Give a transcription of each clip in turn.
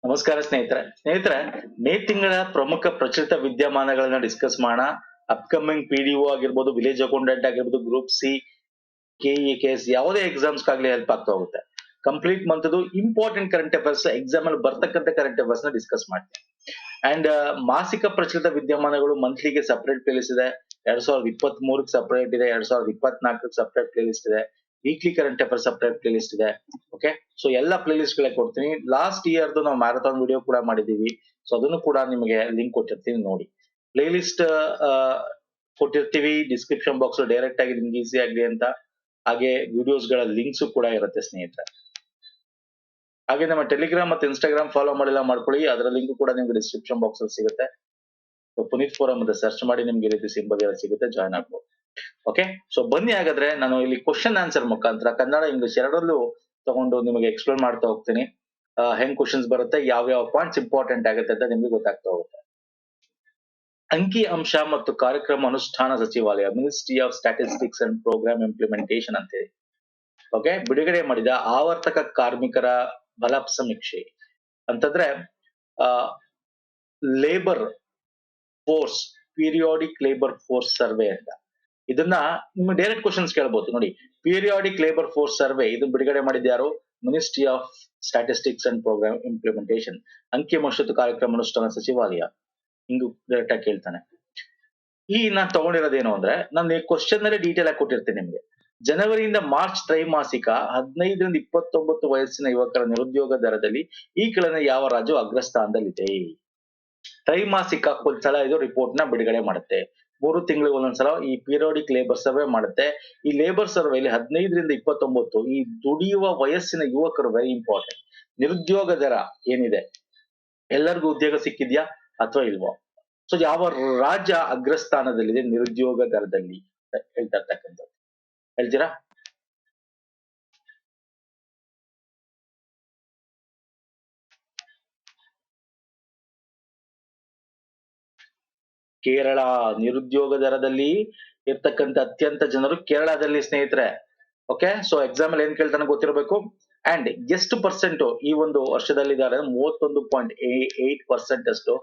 ನಮಸ್ಕಾರ ಸ್ನೇಹಿತರೆ ಮೇ ತಿಂಗಳ ಪ್ರಮುಖ ಪ್ರಚಲಿತ ವಿದ್ಯಮಾನಗಳನ್ನ ಡಿಸ್ಕಸ್ ಮಾಡೋಣ. ಅಪ್ಕಮಿಂಗ್ PDO ಆಗಿರ್ಬೋದು, ವಿಲೇಜ್ ಅಕೌಂಟೆಂಟ್ ಆಗಿರ್ಬೋದು, ಗ್ರೂಪ್ ಸಿ, KE KS ಯಾವುದೇ ಎಕ್ಸಾಮ್ಸ್ ಆಗ್ಲಿ ಹೆಲ್ಪ್ ಆಗ್ತಾ ಹೋಗುತ್ತೆ. Complete month important current affairs exam ಅಲ್ಲಿ ಬರ್ತಕ್ಕಂಥ ಕರೆಂಟ್ ಅಫೇರ್ಸ್ ನ ಡಿಸ್ಕಸ್ ಮಾಡ್ತೀನಿ. ಅಂಡ್ ಮಾಸಿಕ ಪ್ರಚಲಿತ ವಿದ್ಯಮಾನಗಳು ಮಂತ್ಲಿಗೆ ಸಪರೇಟ್ ಪ್ಲೇಲಿಸ್ಟ್ ಇದೆ. 2023 ಸಪರೇಟ್ ಇದೆ, 2024 ಸಪರೇಟ್ ಪ್ಲೇಲಿಸ್ಟ್ ಇದೆ, weekly current affairs separate playlist ಇದೆ. ಓಕೆ, ಸೊ ಎಲ್ಲ ಪ್ಲೇಲಿಸ್ಟ್ ಗಳೇ ಕೊಡ್ತೀನಿ. ಲಾಸ್ಟ್ ಇಯರ್ದು ನಾವು ಮ್ಯಾರಥಾನ್ ವಿಡಿಯೋ ಕೂಡ ಮಾಡಿದೀವಿ, ಸೊ ಅದನ್ನು ಕೂಡ ನಿಮಗೆ ಲಿಂಕ್ ಕೊಟ್ಟಿರ್ತೀನಿ, ನೋಡಿ. ಪ್ಲೇಲಿಸ್ಟ್ ಕೊಟ್ಟಿರ್ತೀವಿ ಡಿಸ್ಕ್ರಿಪ್ಷನ್ ಬಾಕ್ಸ್ ಡೈರೆಕ್ಟ್ ಆಗಿ ನಿಮ್ಗೆ ಈಸಿ ಆಗ್ಲಿ ಅಂತ. ಹಾಗೆ ವಿಡಿಯೋಸ್ ಗಳ ಲಿಂಕ್ಸ್ ಕೂಡ ಇರುತ್ತೆ ಸ್ನೇಹಿತರೆ. ಹಾಗೆ ನಮ್ಮ ಟೆಲಿಗ್ರಾಮ್ ಮತ್ತೆ ಇನ್ಸ್ಟಾಗ್ರಾಮ್ ಫಾಲೋ ಮಾಡಿಲ್ಲ ಮಾಡ್ಕೊಳ್ಳಿ, ಅದರ ಲಿಂಕ್ ಕೂಡ ನಿಮ್ಗೆ ಡಿಸ್ಕ್ರಿಪ್ಷನ್ ಬಾಕ್ಸ್ ಅಲ್ಲಿ ಸಿಗುತ್ತೆ. ಪುನೀತ್ ಫೋರಂ ಅಂತ ಸರ್ಚ್ ಮಾಡಿ ನಿಮ್ಗೆ ಈ ರೀತಿ ಸಿಂಬಲ್ ಸಿಗುತ್ತೆ, ಜಾಯ್ನ್ ಆಗ್ಬೋದು. ಓಕೆ, ಸೊ ಬನ್ನಿ ಹಾಗಾದ್ರೆ ನಾನು ಇಲ್ಲಿ ಕ್ವಶನ್ ಆನ್ಸರ್ ಮುಖಾಂತರ ಕನ್ನಡ ಇಂಗ್ಲಿಷ್ ಎರಡರಲ್ಲೂ ತಗೊಂಡು ನಿಮಗೆ ಎಕ್ಸ್ಪ್ಲೇನ್ ಮಾಡ್ತಾ ಹೋಗ್ತೀನಿ. ಹೆಂಗ್ ಕ್ವಶನ್ಸ್ ಬರುತ್ತೆ, ಯಾವ ಪಾಯಿಂಟ್ಸ್ ಇಂಪಾರ್ಟೆಂಟ್ ಆಗುತ್ತೆ ಅಂತ ನಿಮ್ಗೆ ಗೊತ್ತಾಗ್ತಾ ಹೋಗುತ್ತೆ. ಅಂಕಿ ಅಂಶ ಮತ್ತು ಕಾರ್ಯಕ್ರಮ ಅನುಷ್ಠಾನ ಸಚಿವಾಲಯ, ministry of statistics and programme implementation ಅಂತ ಹೇಳಿ ಓಕೆ ಬಿಡುಗಡೆ ಮಾಡಿದ ಆವರ್ತಕ ಕಾರ್ಮಿಕರ ಬಲ ಸಮೀಕ್ಷೆ ಅಂತಂದ್ರೆ labour force, periodic labour force survey ಅಂತ. ಇದನ್ನ ನಿಮ್ಗೆ ಡೈರೆಕ್ಟ್ ಕ್ವಶನ್ಸ್ ಕೇಳಬಹುದು ನೋಡಿ. ಪೀರಿಯಾಡಿಕ್ ಲೇಬರ್ ಫೋರ್ಸ್ ಸರ್ವೆ ಇದು ಬಿಡುಗಡೆ ಮಾಡಿದ್ಯಾರು? Ministry of statistics and programme implementation, ಅಂಕಿ ಮತ್ತು ಕಾರ್ಯಕ್ರಮ ಅನುಷ್ಠಾನ ಸಚಿವಾಲಯ. ಹಿಂಗು ಡೈರೆಕ್ಟ್ ಆಗಿ ಕೇಳ್ತಾನೆ. ಈ ನಾನ್ ತಗೊಂಡಿರೋದೇನು ಅಂದ್ರೆ, ನಾನು ಕ್ವಶನ್ ನಲ್ಲಿ ಡೀಟೇಲ್ ಆಗಿ ಕೊಟ್ಟಿರ್ತೀನಿ ನಿಮ್ಗೆ. ಜನವರಿಯಿಂದ ಮಾರ್ಚ್ ತ್ರೈಮಾಸಿಕ 15 ರಿಂದ 29 ವಯಸ್ಸಿನ ಯುವಕರ ನಿರುದ್ಯೋಗ ದರದಲ್ಲಿ ಈ ಕೆಳಗಿನ ಯಾವ ರಾಜ್ಯವು ಅಗ್ರಸ್ಥಾನದಲ್ಲಿದೆ? ತ್ರೈಮಾಸಿಕ ಒಂದ್ಸಲ ಇದು ರಿಪೋರ್ಟ್ ನ ಬಿಡುಗಡೆ ಮಾಡುತ್ತೆ. 3 ತಿಂಗಳಿಗೆ ಒಂದೊಂದ್ಸಲ ಈ ಪೀರಿಯಾಡಿಕ್ ಲೇಬರ್ ಸರ್ವೆ ಮಾಡುತ್ತೆ. ಈ ಲೇಬರ್ ಸರ್ವೆಯಲ್ಲಿ 15 ರಿಂದ 29 ಈ ದುಡಿಯುವ ವಯಸ್ಸಿನ ಯುವಕರು ವೆರಿ ಇಂಪಾರ್ಟೆಂಟ್. ನಿರುದ್ಯೋಗ ದರ ಏನಿದೆ, ಎಲ್ಲರಿಗೂ ಉದ್ಯೋಗ ಸಿಕ್ಕಿದ್ಯಾ ಅಥವಾ ಇಲ್ವೋ? ಸೊ ಯಾವ ರಾಜ್ಯ ಅಗ್ರಸ್ಥಾನದಲ್ಲಿದೆ ನಿರುದ್ಯೋಗ ದರದಲ್ಲಿ ಹೇಳ್ತಾ ಇರ್ತಕ್ಕಂಥದ್ದು, ಹೇಳ್ತೀರಾ? ಕೇರಳ ನಿರುದ್ಯೋಗ ದರದಲ್ಲಿ ಇರ್ತಕ್ಕಂಥ ಅತ್ಯಂತ ಜನರು ಕೇರಳದಲ್ಲಿ ಸ್ನೇಹಿತರೆ. ಓಕೆ, ಸೊ ಎಕ್ಸಾಮ್ ಅಲ್ಲಿ ಏನ್ ಕೇಳ್ತಾನೆ ಗೊತ್ತಿರಬೇಕು. ಅಂಡ್ ಎಷ್ಟು ಪರ್ಸೆಂಟ್ ಈ ಒಂದು ವರ್ಷದಲ್ಲಿದ್ದಾರೆ? 31.8% ಅಷ್ಟು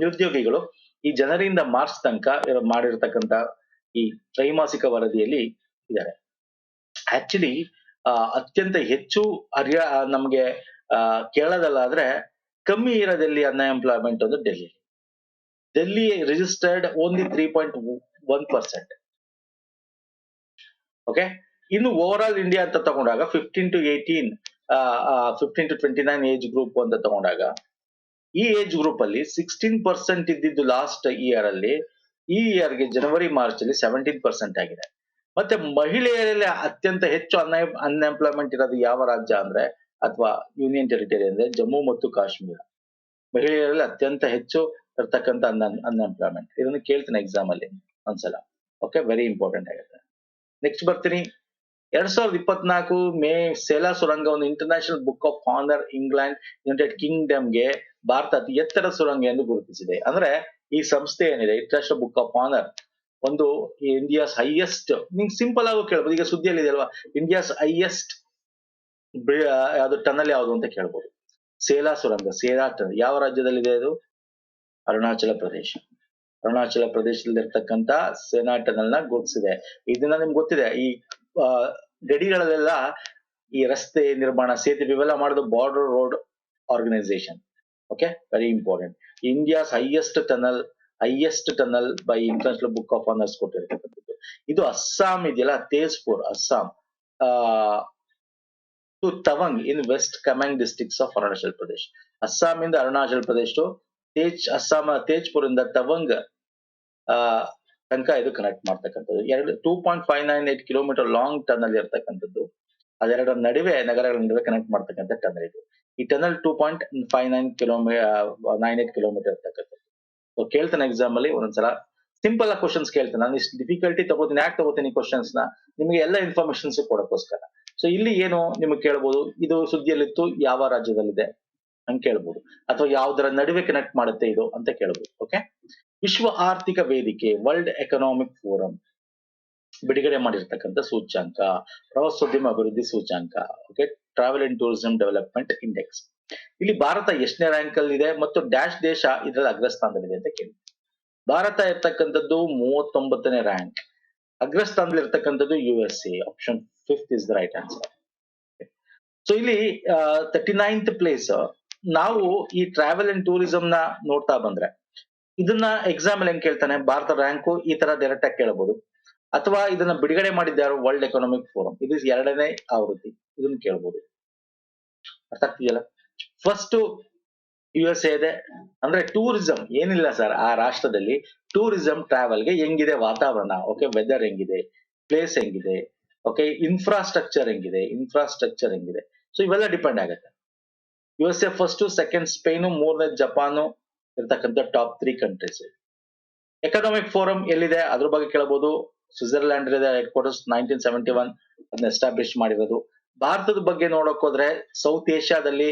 ನಿರುದ್ಯೋಗಿಗಳು ಈ ಜನರಿಂದ ಮಾರ್ಚ್ ತನಕ ಮಾಡಿರ್ತಕ್ಕಂಥ ಈ ತ್ರೈಮಾಸಿಕ ವರದಿಯಲ್ಲಿ ಇದ್ದಾರೆ. ಆಕ್ಚುಲಿ ಅತ್ಯಂತ ಹೆಚ್ಚು ನಮ್ಗೆ ಕೇರಳದಲ್ಲಾದ್ರೆ ಕಮ್ಮಿ ಇರೋದಲ್ಲಿ ಅನ್ಎಂಪ್ಲಾಯ್ಮೆಂಟ್ ಒಂದು ಡೆಲ್ಲಿ ರಿಜಿಸ್ಟರ್ಡ್ ಓನ್ಲಿ 3.1%. ಓಕೆ, ಇನ್ನು ಓವರ್ ಆಲ್ ಇಂಡಿಯಾ ಅಂತ ತಗೊಂಡಾಗ 15 to 29 ಏಜ್ ಗ್ರೂಪ್ ಅಂತ ತಗೊಂಡಾಗ ಈ ಏಜ್ ಗ್ರೂಪ್ ಅಲ್ಲಿ 16% ಇದ್ದಿದ್ದು ಲಾಸ್ಟ್ ಇಯರ್ ಅಲ್ಲಿ, ಈ ಇಯರ್ಗೆ ಜನವರಿ ಮಾರ್ಚ್ ಅಲ್ಲಿ 17% ಆಗಿದೆ. ಮತ್ತೆ ಮಹಿಳೆಯರಲ್ಲಿ ಅತ್ಯಂತ ಹೆಚ್ಚು ಅನ್ಎಂಪ್ಲಾಯ್ಮೆಂಟ್ ಇರೋದು ಯಾವ ರಾಜ್ಯ ಅಂದ್ರೆ, ಅಥವಾ ಯೂನಿಯನ್ ಟೆರಿಟರಿ ಅಂದ್ರೆ ಜಮ್ಮು ಮತ್ತು ಕಾಶ್ಮೀರ. ಮಹಿಳೆಯರಲ್ಲಿ ಅತ್ಯಂತ ಹೆಚ್ಚು ಇರ್ತಕ್ಕಂಥ ಅನ್ಎಂಪ್ಲಾಯ್ಮೆಂಟ್. ಇದನ್ನು ಕೇಳ್ತೀನಿ ಎಕ್ಸಾಮ್ ಅಲ್ಲಿ ಒಂದ್ಸಲ. ಓಕೆ, ವೆರಿ ಇಂಪಾರ್ಟೆಂಟ್ ಆಗುತ್ತೆ. ನೆಕ್ಸ್ಟ್ ಬರ್ತೀನಿ. 2024 ಮೇ ಸೇಲಾ ಸುರಂಗವನ್ನು international book of honour England United ಕಿಂಗ್ಡಮ್ಗೆ ಭಾರತ ಅತಿ ಎತ್ತರ ಸುರಂಗ ಎಂದು ಗುರುತಿಸಿದೆ. ಅಂದ್ರೆ ಈ ಸಂಸ್ಥೆ ಏನಿದೆ ಇಂಟರ್ನ್ಯಾಷನಲ್ ಬುಕ್ ಆಫ್ ಆನರ್ ಒಂದು ಇಂಡಿಯಾಸ್ ಹೈಯೆಸ್ಟ್, ನಿಮ್ಗೆ ಸಿಂಪಲ್ ಆಗಿ ಕೇಳ್ಬೋದು, ಈಗ ಸುದ್ದಿಯಲ್ಲಿ ಇದೆ ಅಲ್ವಾ, ಇಂಡಿಯಾಸ್ ಹೈಯೆಸ್ಟ್ ಯಾವ್ದು ಟನಲ್ ಯಾವುದು ಅಂತ ಕೇಳ್ಬೋದು. ಸೇಲಾ ಸುರಂಗ, ಸೇಲಾ ಟನಲ್ ಯಾವ ರಾಜ್ಯದಲ್ಲಿದೆ? ಅದು ಅರುಣಾಚಲ ಪ್ರದೇಶ. ಅರುಣಾಚಲ ಪ್ರದೇಶದಲ್ಲಿರ್ತಕ್ಕಂಥ ಸೇನಾ ಟನಲ್ ನ ಗುರುತಿಸಿದೆ. ಇದನ್ನ ನಿಮ್ಗೆ ಗೊತ್ತಿದೆ, ಈ ಗಡಿಗಳಲ್ಲೆಲ್ಲ ಈ ರಸ್ತೆ ನಿರ್ಮಾಣ, ಸೇತುವೆ ಇವೆಲ್ಲ ಮಾಡೋದು border road organisation. Okay, very important. India's highest tunnel by international book of honours ಕೊಟ್ಟಿರ್ತಕ್ಕಂಥದ್ದು. ಇದು ಅಸ್ಸಾಂ ಇದೆಯಲ್ಲ, Tezpur, Assam to Tawang in west Kameng districts of Arunachal Pradesh. Assam ಇಂದ ಅರುಣಾಚಲ್ ಪ್ರದೇಶ್, ಅಸ್ಸಾಂ ತೇಜ್ಪುರ್ ಇಂದ ತವಂಗ್ ತನಕ ಇದು ಕನೆಕ್ಟ್ ಮಾಡ್ತಕ್ಕಂಥದ್ದು. 2.598 ಕಿಲೋಮೀಟರ್ ಲಾಂಗ್ ಟನಲ್ ಇರ್ತಕ್ಕಂಥದ್ದು. ಅದೆರಡರ ನಡುವೆ, ನಗರಗಳ ನಡುವೆ ಕನೆಕ್ಟ್ ಮಾಡ್ತಕ್ಕಂಥ ಟನಲ್ ಇದು. ಈ ಟನಲ್ 2.98 ಕಿಲೋಮೀಟರ್ ಇರ್ತಕ್ಕಂಥದ್ದು. ಸೊ ಕೇಳ್ತಾನೆ ಎಕ್ಸಾಮ್ ಅಲ್ಲಿ ಒಂದೊಂದ್ಸಲ ಸಿಂಪಲ್ ಆಗಿ ಕ್ವಶನ್ಸ್ ಕೇಳ್ತಾನೆ. ನಾನು ಇಷ್ಟು ಡಿಫಿಕಲ್ಟಿ ತಗೋತೀನಿ. ಯಾಕೆ ತಗೋತೀನಿ ಕ್ವಶನ್ಸ್ ನ? ನಿಮಗೆ ಎಲ್ಲ ಇನ್ಫಾರ್ಮೇಶನ್ಸ್ ಕೊಡೋಕ್ಕೋಸ್ಕರ. ಸೊ ಇಲ್ಲಿ ಏನು ನಿಮಗೆ ಕೇಳ್ಬೋದು, ಇದು ಸುದ್ದಿಯಲ್ಲಿತ್ತು, ಯಾವ ರಾಜ್ಯದಲ್ಲಿದೆ ಅಂತ ಕೇಳ್ಬೋದು, ಅಥವಾ ಯಾವುದರ ನಡುವೆ ಕನೆಕ್ಟ್ ಮಾಡುತ್ತೆ ಇದು ಅಂತ ಕೇಳ್ಬೋದು. ಓಕೆ, ವಿಶ್ವ ಆರ್ಥಿಕ ವೇದಿಕೆ, ವರ್ಲ್ಡ್ ಎಕನಾಮಿಕ್ ಫೋರಂ ಬಿಡುಗಡೆ ಮಾಡಿರ್ತಕ್ಕಂಥ ಸೂಚ್ಯಾಂಕ, ಪ್ರವಾಸೋದ್ಯಮ ಅಭಿವೃದ್ಧಿ ಸೂಚ್ಯಾಂಕ. Okay, travel and tourism development index. ಇಲ್ಲಿ ಭಾರತ ಎಷ್ಟನೇ ರ್ಯಾಂಕ್ ಅಲ್ಲಿ ಇದೆ ಮತ್ತು ಡ್ಯಾಶ್ ದೇಶ ಇದರಲ್ಲಿ ಅಗ್ರಸ್ಥಾನದಲ್ಲಿದೆ ಅಂತ ಕೇಳಿ. ಭಾರತ ಇರ್ತಕ್ಕಂಥದ್ದು 39ನೇ ರ್ಯಾಂಕ್, ಅಗ್ರಸ್ಥಾನದಲ್ಲಿ ಇರ್ತಕ್ಕಂಥದ್ದು USA. Option 5 is the right answer. So ಇಲ್ಲಿ 39th ಪ್ಲೇಸ್. ನಾವು ಈ ಟ್ರಾವೆಲ್ ಅಂಡ್ ಟೂರಿಸಂ ನ ನೋಡ್ತಾ ಬಂದ್ರೆ ಇದನ್ನ ಎಕ್ಸಾಮ್ ಅಲ್ಲಿ ಹೆಂಗ್ ಕೇಳ್ತಾನೆ, ಭಾರತ ರ್ಯಾಂಕು ಈ ತರ ಡೈರೆಕ್ಟ್ ಆಗಿ ಕೇಳಬಹುದು, ಅಥವಾ ಇದನ್ನ ಬಿಡುಗಡೆ ಮಾಡಿದ್ದಾರು ವರ್ಲ್ಡ್ ಎಕನಾಮಿಕ್ ಫೋರಂ, ಇದು 2ನೇ ಆವೃತ್ತಿ, ಇದನ್ನ ಕೇಳಬಹುದು. ಅರ್ಥ ಆಗ್ತಿದೆಯಲ್ಲ. ಫಸ್ಟ್ USA ಇದೆ ಅಂದ್ರೆ ಟೂರಿಸಂ ಏನಿಲ್ಲ ಸರ್, ಆ ರಾಷ್ಟ್ರದಲ್ಲಿ ಟೂರಿಸಂ ಟ್ರಾವೆಲ್ಗೆ ಹೆಂಗಿದೆ ವಾತಾವರಣ, ಓಕೆ, ವೆದರ್ ಹೆಂಗಿದೆ, ಪ್ಲೇಸ್ ಹೆಂಗಿದೆ, ಓಕೆ, ಇನ್ಫ್ರಾಸ್ಟ್ರಕ್ಚರ್ ಹೆಂಗಿದೆ, ಸೊ ಇವೆಲ್ಲ ಡಿಪೆಂಡ್ ಆಗುತ್ತೆ. USA ಫಸ್ಟ್, ಸೆಕೆಂಡ್ ಸ್ಪೇನ್, 3ನೇ ಜಪಾನ್ ಇರ್ತಕ್ಕಂಥ ಟಾಪ್ 3 ಕಂಟ್ರೀಸ್. ಎಕನಾಮಿಕ್ ಫೋರಂ ಎಲ್ಲಿದೆ ಅದ್ರ ಬಗ್ಗೆ ಕೇಳಬಹುದು. ಸ್ವಿಟ್ಜರ್ಲ್ಯಾಂಡ್ ಇದೆ ಹೆಡ್ ಕ್ವಾರ್ಟರ್ಸ್, 1971 ಅದನ್ನ ಎಸ್ಟಾಬ್ಲಿಷ್ ಮಾಡಿರೋದು. ಭಾರತದ ಬಗ್ಗೆ ನೋಡಕ್ ಹೋದ್ರೆ ಸೌತ್ ಏಷ್ಯಾದಲ್ಲಿ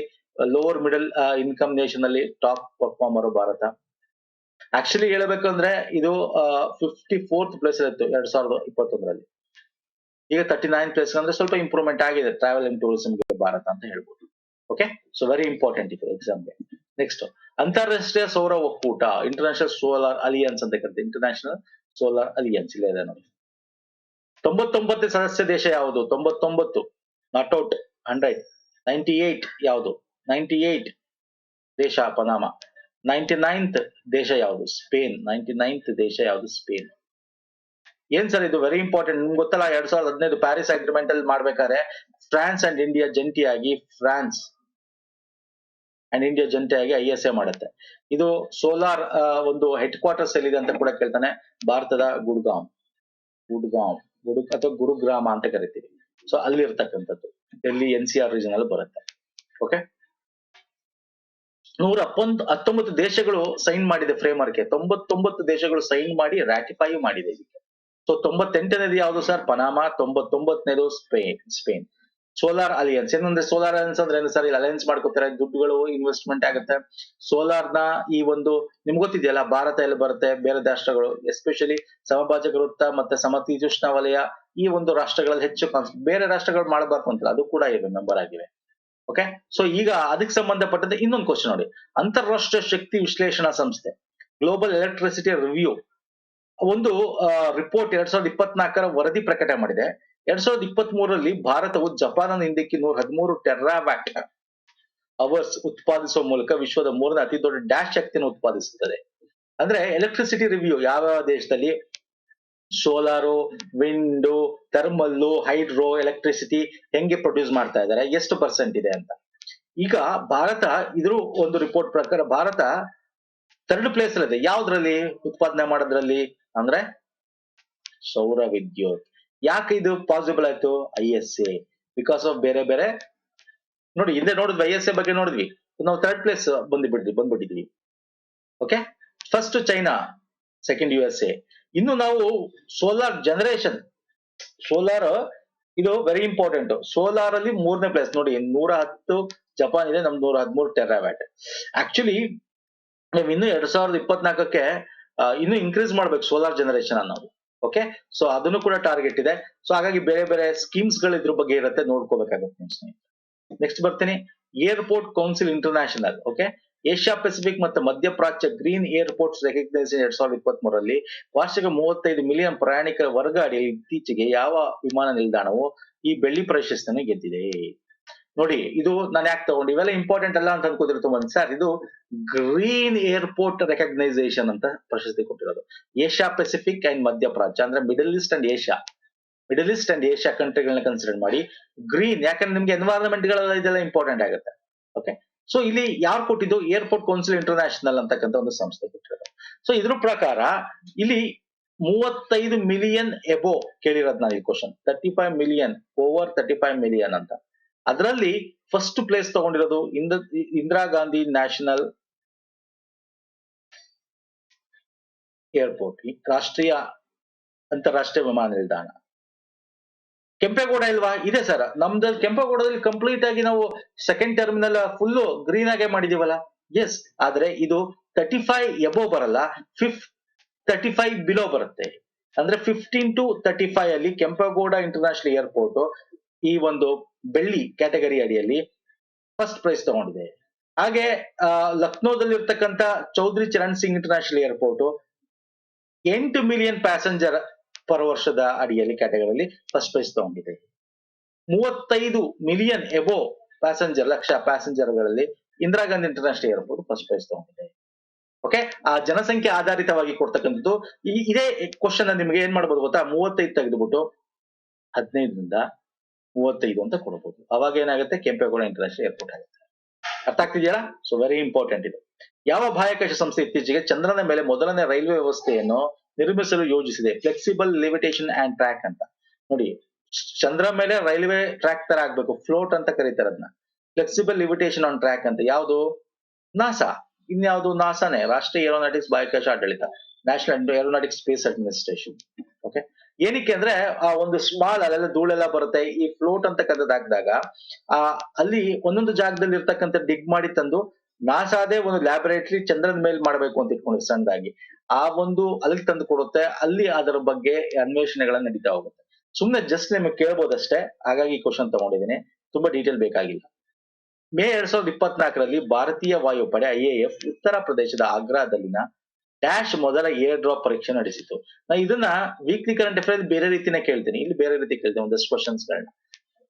ಲೋವರ್ ಮಿಡಲ್ ಇನ್ಕಮ್ ನೇಷನ್ ಅಲ್ಲಿ ಟಾಪ್ ಪರ್ಫಾರ್ಮರ್ ಭಾರತ. ಆಕ್ಚುಲಿ ಹೇಳ್ಬೇಕಂದ್ರೆ ಇದು 54th ಪ್ಲೇಸ್ ಇತ್ತು 2021ರಲ್ಲಿ, ಈಗ 39th ಪ್ಲೇಸ್ ಅಂದ್ರೆ ಸ್ವಲ್ಪ ಇಂಪ್ರೂವ್ಮೆಂಟ್ ಆಗಿದೆ ಟ್ರಾವೆಲ್ ಅಂಡ್ ಟೂರಿಸಂ ಭಾರತ ಅಂತ ಹೇಳ್ಬೋದು. ಓಕೆ, ಸೊ ವೆರಿ ಇಂಪಾರ್ಟೆಂಟ್ ಇದು ಎಕ್ಸಾಮ್ಗೆ. ನೆಕ್ಸ್ಟ್, ಅಂತಾರಾಷ್ಟ್ರೀಯ ಸೌರ ಒಕ್ಕೂಟ, ಇಂಟರ್ನ್ಯಾಷನಲ್ ಸೋಲಾರ್ ಅಲಿಯನ್ಸ್ ಅಂತ ಕರೀತಾರೆ. ಇಂಟರ್ನ್ಯಾಷನಲ್ ಸೋಲಾರ್ ಅಲಿಯನ್ಸ್ ಇಲ್ಲ ಇದೆ ನೋಡಿ. 99 ಸದಸ್ಯ ದೇಶ ಯಾವುದು? 99, ನಾಟ್ ಔಟ್ 100. 98 ಯಾವುದು? 98 ದೇಶ ಪನಾಮ. 99th ದೇಶ ಯಾವುದು? ಸ್ಪೇನ್. 99th ದೇಶ ಯಾವುದು? ಸ್ಪೇನ್. ಏನ್ ಸರ್ ಇದು ವೆರಿ ಇಂಪಾರ್ಟೆಂಟ್, ನಿಮ್ಗೆ ಗೊತ್ತಲ್ಲ 2015 ಪ್ಯಾರಿಸ್ ಅಗ್ರಿಮೆಂಟ್ ಅಲ್ಲಿ ಮಾಡ್ಬೇಕಾದ್ರೆ ಫ್ರಾನ್ಸ್ ಅಂಡ್ ಇಂಡಿಯಾ ಜಂಟಿಯಾಗಿ ISA ಮಾಡುತ್ತೆ. ಇದು ಸೋಲಾರ್ ಒಂದು ಹೆಡ್ ಕ್ವಾರ್ಟರ್ಸ್ ಎಲ್ಲಿದೆ ಅಂತ ಕೂಡ ಕೇಳ್ತಾನೆ. ಭಾರತದ ಗುಡ್ಗಾಂವ್ ಅಥವಾ ಗುರುಗ್ರಾಮ ಅಂತ ಕರಿತೀವಿ. ಸೊ ಅಲ್ಲಿ ಇರ್ತಕ್ಕಂಥದ್ದು ಡೆಲ್ಲಿ NCR ರೀಜನ್ ಅಲ್ಲಿ ಬರುತ್ತೆ. ಓಕೆ, 119 ದೇಶಗಳು ಸೈನ್ ಮಾಡಿದೆ ಫ್ರೇಮ್ ವರ್ಕ್. 99 ದೇಶಗಳು ಸೈನ್ ಮಾಡಿ ರಾಟಿಫೈ ಮಾಡಿದೆ ಇದಕ್ಕೆ. ಸೊ 98ನೇದು ಯಾವುದು ಸರ್? ಪನಾಮಾ. 99ನೇದು ಸ್ಪೇನ್. ಸೋಲಾರ್ ಅಲಿಯನ್ಸ್ ಏನಂದ್ರೆ, ಸೋಲಾರ್ ಅಲಿಯನ್ಸ್ ಅಂದ್ರೆ ಏನು ಸರ್? ಇಲ್ಲಿ ಅಲಯನ್ಸ್ ಮಾಡ್ಕೋತಾರೆ, ದುಡ್ಡುಗಳು ಇನ್ವೆಸ್ಟ್ಮೆಂಟ್ ಆಗುತ್ತೆ. ಸೋಲಾರ್ ನ ಈ ಒಂದು ನಿಮ್ಗೆ ಗೊತ್ತಿದೆಯಲ್ಲ, ಭಾರತ ಎಲ್ಲಿ ಬರುತ್ತೆ, ಬೇರೆ ರಾಷ್ಟ್ರಗಳು ಎಸ್ಪೆಷಲಿ ಸಮಭಾಜಕ ವೃತ್ತ ಮತ್ತೆ ಸಮಶೀತೋಷ್ಣ ವಲಯ, ಈ ಒಂದು ರಾಷ್ಟ್ರಗಳಲ್ಲಿ ಹೆಚ್ಚು ಬೇರೆ ರಾಷ್ಟ್ರಗಳು ಮಾಡಬಾರ್ದು ಅಂತಲ್ಲ, ಅದು ಕೂಡ ಇವೆ, ಮೆಂಬರ್ ಆಗಿವೆ. ಓಕೆ, ಸೊ ಈಗ ಅದಕ್ಕೆ ಸಂಬಂಧಪಟ್ಟಂತೆ ಇನ್ನೊಂದು ಕ್ವಶನ್ ನೋಡಿ. ಅಂತಾರಾಷ್ಟ್ರೀಯ ಶಕ್ತಿ ವಿಶ್ಲೇಷಣಾ ಸಂಸ್ಥೆ ಗ್ಲೋಬಲ್ ಎಲೆಕ್ಟ್ರಿಸಿಟಿ ರಿವ್ಯೂ ಒಂದು ರಿಪೋರ್ಟ್ 2024ರ ವರದಿ ಪ್ರಕಟ ಮಾಡಿದೆ. 2023ರಲ್ಲಿ ಭಾರತವು ಜಪಾನ್ ಹಿಂದಿಕ್ಕಿ 113 ಟೆರಾವ್ಯಾಟ್ ಅವರ್ಸ್ ಉತ್ಪಾದಿಸುವ ಮೂಲಕ ವಿಶ್ವದ 3ನೇ ಅತಿ ದೊಡ್ಡ ಡ್ಯಾಶ್ ಶಕ್ತಿಯನ್ನು ಉತ್ಪಾದಿಸುತ್ತದೆ. ಅಂದ್ರೆ ಎಲೆಕ್ಟ್ರಿಸಿಟಿ ರಿವ್ಯೂ ಯಾವ ದೇಶದಲ್ಲಿ ಸೋಲಾರು, ವಿಂಡು, ಥರ್ಮಲ್ಲು, ಹೈಡ್ರೋ ಎಲೆಕ್ಟ್ರಿಸಿಟಿ ಹೆಂಗೆ ಪ್ರೊಡ್ಯೂಸ್ ಮಾಡ್ತಾ ಇದ್ದಾರೆ, ಎಷ್ಟು ಪರ್ಸೆಂಟ್ ಇದೆ ಅಂತ. ಈಗ ಭಾರತ ಇದ್ರ ಒಂದು ರಿಪೋರ್ಟ್ ಪ್ರಕಾರ ಭಾರತ 3rd ಪ್ಲೇಸ್ ಅಲ್ಲಿದೆ. ಯಾವ್ದ್ರಲ್ಲಿ ಉತ್ಪಾದನೆ ಮಾಡೋದ್ರಲ್ಲಿ ಅಂದ್ರೆ ಸೌರ ವಿದ್ಯುತ್. ಯಾಕೆ ಇದು ಪಾಸಿಬಲ್ ಆಯ್ತು? ISA, ಬಿಕಾಸ್ ಆಫ್ ಬೇರೆ ಬೇರೆ ನೋಡಿ. ಹಿಂದೆ ನೋಡಿದ್ವಿ ISA ಬಗ್ಗೆ ನೋಡಿದ್ವಿ, ನಾವು 3rd ಪ್ಲೇಸ್ ಬಂದ್ಬಿಟ್ಟಿದ್ವಿ. Okay, first China, second USA. ಇನ್ನು ನಾವು ಸೋಲಾರ್ ಜನರೇಷನ್, ಸೋಲಾರ್ ಇದು ವೆರಿ ಇಂಪಾರ್ಟೆಂಟ್. ಸೋಲಾರ್ ಅಲ್ಲಿ 3ನೇ ಪ್ಲೇಸ್ ನೋಡಿ, 110 ಜಪಾನ್ ಇದೆ, ನಮ್ದು 113 ಟೆರಾವ್ಯಾಟ್. ಆಕ್ಚುಲಿ ನಾವು ಇನ್ನು 2024ಕ್ಕೆ ಇನ್ನು ಇನ್ಕ್ರೀಸ್ ಮಾಡ್ಬೇಕು ಸೋಲಾರ್ ಜನರೇಷನ್ ಅನ್ನೋದು. ಓಕೆ, ಸೊ ಅದನ್ನು ಕೂಡ ಟಾರ್ಗೆಟ್ ಇದೆ. ಸೊ ಹಾಗಾಗಿ ಬೇರೆ ಬೇರೆ ಸ್ಕೀಮ್ಸ್ ಗಳು ಇದ್ರ ಬಗ್ಗೆ ಇರುತ್ತೆ, ನೋಡ್ಕೋಬೇಕಾಗುತ್ತೆ. ನೆಕ್ಸ್ಟ್ ಬರ್ತೀನಿ, airport council international. Okay, Asia pacific ಮತ್ತು ಮಧ್ಯಪ್ರಾಚ್ಯ ಗ್ರೀನ್ ಏರ್ಪೋರ್ಟ್ಸ್ ರೆಕಗ್ನೈಸೇಷನ್ 2023ರಲ್ಲಿ ವಾರ್ಷಿಕ 35 ಮಿಲಿಯನ್ ಪ್ರಯಾಣಿಕರ ವರ್ಗ ಅಡಿಯಲ್ಲಿ ಇತ್ತೀಚೆಗೆ ಯಾವ ವಿಮಾನ ನಿಲ್ದಾಣವು ಈ ಬೆಳ್ಳಿ ಪ್ರಶಸ್ತಿಯನ್ನು ಗೆದ್ದಿದೆ? ನೋಡಿ, ಇದು ನಾನು ಯಾಕೆ ತಗೊಂಡು, ಇವೆಲ್ಲ ಇಂಪಾರ್ಟೆಂಟ್ ಅಲ್ಲ ಅಂತ ಅನ್ಕೋತಿರ್ತೀನಿ ಸರ್. ಇದು ಗ್ರೀನ್ ಏರ್ಪೋರ್ಟ್ ರೆಕಗ್ನೈಸೇಷನ್ ಅಂತ ಪ್ರಶಸ್ತಿ ಕೊಟ್ಟಿರೋದು. ಏಷ್ಯಾ ಪೆಸಿಫಿಕ್ ಅಂಡ್ ಮಧ್ಯಪ್ರಾಚ್ಯ ಅಂದ್ರೆ ಮಿಡಲ್ ಈಸ್ಟ್ ಅಂಡ್ ಏಷ್ಯಾ ಕಂಟ್ರಿಗಳನ್ನ ಕನ್ಸಿಡರ್ ಮಾಡಿ ಗ್ರೀನ್, ಯಾಕಂದ್ರೆ ನಿಮ್ಗೆ ಎನ್ವೈರನ್ಮೆಂಟ್ ಗಳೆಲ್ಲ ಇದೆಲ್ಲ ಇಂಪಾರ್ಟೆಂಟ್ ಆಗುತ್ತೆ. ಓಕೆ, ಸೊ ಇಲ್ಲಿ ಯಾರು ಕೊಟ್ಟಿದ್ದು? ಏರ್ಪೋರ್ಟ್ ಕೌನ್ಸಿಲ್ ಇಂಟರ್ನ್ಯಾಷನಲ್ ಅಂತಕ್ಕಂಥ ಒಂದು ಸಂಸ್ಥೆ ಕೊಟ್ಟಿರೋದು. ಸೊ ಇದ್ರ ಪ್ರಕಾರ ಇಲ್ಲಿ 35 ಮಿಲಿಯನ್ ಎಬೋ ಕೇಳಿರೋದು ನಾನು ಈ ಕ್ವಶನ್. 35 ಮಿಲಿಯನ್, ಓವರ್ 35 ಮಿಲಿಯನ್ ಅಂತ. ಅದರಲ್ಲಿ ಫಸ್ಟ್ ಪ್ಲೇಸ್ ತಗೊಂಡಿರೋದು ಇಂದಿರಾ ಗಾಂಧಿ ನ್ಯಾಷನಲ್ ಏರ್ಪೋರ್ಟ್, ಅಂತಾರಾಷ್ಟ್ರೀಯ ವಿಮಾನ ನಿಲ್ದಾಣ. ಕೆಂಪೇಗೌಡ ಇಲ್ವಾ? ಇದೆ ಸರ್, ನಮ್ದಲ್ಲಿ ಕೆಂಪೇಗೌಡದಲ್ಲಿ ಕಂಪ್ಲೀಟ್ ಆಗಿ ನಾವು ಸೆಕೆಂಡ್ ಟರ್ಮಿನಲ್ ಫುಲ್ ಗ್ರೀನ್ ಆಗೇ ಮಾಡಿದೀವಲ್ಲ. ಎಸ್, ಆದ್ರೆ ಇದು 35 ಎಬೋ ಬರಲ್ಲ, 35 ಬಿಲೋ ಬರುತ್ತೆ. ಅಂದ್ರೆ 15 to 35 ಅಲ್ಲಿ ಕೆಂಪೇಗೌಡ ಇಂಟರ್ನ್ಯಾಷನಲ್ ಏರ್ಪೋರ್ಟ್ ಈ ಒಂದು ಬೆಳ್ಳಿ ಕ್ಯಾಟಗರಿ ಅಡಿಯಲ್ಲಿ ಫಸ್ಟ್ ಪ್ರೈಸ್ ತಗೊಂಡಿದೆ. ಹಾಗೆ ಲಕ್ನೋದಲ್ಲಿ ಇರ್ತಕ್ಕಂಥ Chaudhary Charan Singh international airport 8 million passenger per ವರ್ಷದ ಅಡಿಯಲ್ಲಿ ಕ್ಯಾಟಗರಿಯಲ್ಲಿ ಫಸ್ಟ್ ಪ್ರೈಸ್ ತಗೊಂಡಿದೆ. 35 ಮಿಲಿಯನ್ ಎಬೋ ಪ್ಯಾಸೆಂಜರ್ ಲಕ್ಷ ಪ್ಯಾಸೆಂಜರ್ಗಳಲ್ಲಿ Indira Gandhi international airport first prize ತಗೊಂಡಿದೆ. ಓಕೆ, ಆ ಜನಸಂಖ್ಯೆ ಆಧಾರಿತವಾಗಿ ಕೊಡ್ತಕ್ಕಂಥದ್ದು. ಇದೇ ಕ್ವಶನ್ ನಿಮ್ಗೆ ಏನ್ ಮಾಡ್ಬೋದು ಗೊತ್ತಾ, 35 ತೆಗೆದುಬಿಟ್ಟು 15ರಿಂದ 35 ಅಂತ ಕೊಡ್ಬೋದು. ಅವಾಗ ಏನಾಗುತ್ತೆ, ಕೆಂಪೇಗೌಡ ಇಂಟರ್ನ್ಯಾಷನಲ್ ಏರ್ಪೋರ್ಟ್ ಆಗುತ್ತೆ. ಅರ್ಥ ಆಗ್ತಿದೆಯಲ್ಲ? ಸೊ ವೆರಿ ಇಂಪಾರ್ಟೆಂಟ್ ಇದು. ಯಾವ ಬಾಹ್ಯಾಕಾಶ ಸಂಸ್ಥೆ ಇತ್ತೀಚೆಗೆ ಚಂದ್ರನ ಮೇಲೆ ಮೊದಲನೇ ರೈಲ್ವೆ ವ್ಯವಸ್ಥೆಯನ್ನು ನಿರ್ಮಿಸಲು ಯೋಜಿಸಿದೆ? ಫ್ಲೆಕ್ಸಿಬಲ್ ಲಿಮಿಟೇಷನ್ ಅಂಡ್ ಟ್ರ್ಯಾಕ್ ಅಂತ. ನೋಡಿ, ಚಂದ್ರ ಮೇಲೆ ರೈಲ್ವೆ ಟ್ರ್ಯಾಕ್ ತರ ಆಗ್ಬೇಕು, ಫ್ಲೋಟ್ ಅಂತ ಕರೀತಾರೆ ಅದನ್ನ. ಫ್ಲೆಕ್ಸಿಬಲ್ ಲಿಮಿಟೇಷನ್ ಆನ್ ಟ್ರ್ಯಾಕ್ ಅಂತ. ಯಾವುದು? ನಾಸಾ. ಇನ್ಯಾವುದು? ನಾಸಾನೇ, ರಾಷ್ಟ್ರೀಯ ಏರೋನಾಟಿಕ್ಸ್ ಬಾಹ್ಯಾಕಾಶ ಆಡಳಿತ, national aeronautics space administration. Okay, ಏನಕ್ಕೆ ಅಂದ್ರೆ ಆ ಒಂದು ಸ್ಮಾಲ್ ಅಲ್ಲೆಲ್ಲ ಧೂಳೆಲ್ಲ ಬರುತ್ತೆ, ಈ ಫ್ಲೋಟ್ ಅಂತ ಕರೆದಾಕಿದಾಗ ಅಲ್ಲಿ ಒಂದೊಂದು ಜಾಗದಲ್ಲಿ ಇರ್ತಕ್ಕಂಥ ಡಿಗ್ ಮಾಡಿ ತಂದು ನಾಸಾದೇ ಒಂದು ಲ್ಯಾಬೊರೇಟರಿ ಚಂದ್ರನ ಮೇಲೆ ಮಾಡಬೇಕು ಅಂತ ಇಟ್ಕೊಂಡು ಸಣ್ಣದಾಗಿ ಆ ಒಂದು ಅಲ್ಲಿ ತಂದು ಕೊಡುತ್ತೆ. ಅಲ್ಲಿ ಅದರ ಬಗ್ಗೆ ಅನ್ವೇಷಣೆಗಳನ್ನ ನಡೀತಾ ಹೋಗುತ್ತೆ. ಸುಮ್ನೆ ಜಸ್ಟ್ ನಿಮಗೆ ಕೇಳ್ಬೋದಷ್ಟೇ, ಹಾಗಾಗಿ ಈ ಕ್ವಶನ್ ತಗೊಂಡಿದ್ದೀನಿ, ತುಂಬಾ ಡೀಟೇಲ್ ಬೇಕಾಗಿಲ್ಲ. ಮೇ 2024ರಲ್ಲಿ ಭಾರತೀಯ ವಾಯುಪಡೆ IAF ಉತ್ತರ ಪ್ರದೇಶದ ಆಗ್ರಾದಲ್ಲಿನ ಡ್ಯಾಶ್ ಮೊದಲ ಏರ್ ಡ್ರಾಪ್ ಪರೀಕ್ಷೆ ನಡೆಸಿತು. ನಾ ಇದನ್ನ ವೀಕ್ಲಿ ಕರೆಂಟ್ ಅಫೇರ್ ಬೇರೆ ರೀತಿನೇ ಕೇಳ್ತೀನಿ, ಇಲ್ಲಿ ಬೇರೆ ರೀತಿ ಕೇಳ್ತೀನಿ ಒಂದಷ್ಟು ಕ್ವಶನ್ಸ್ ಗಳನ್ನ.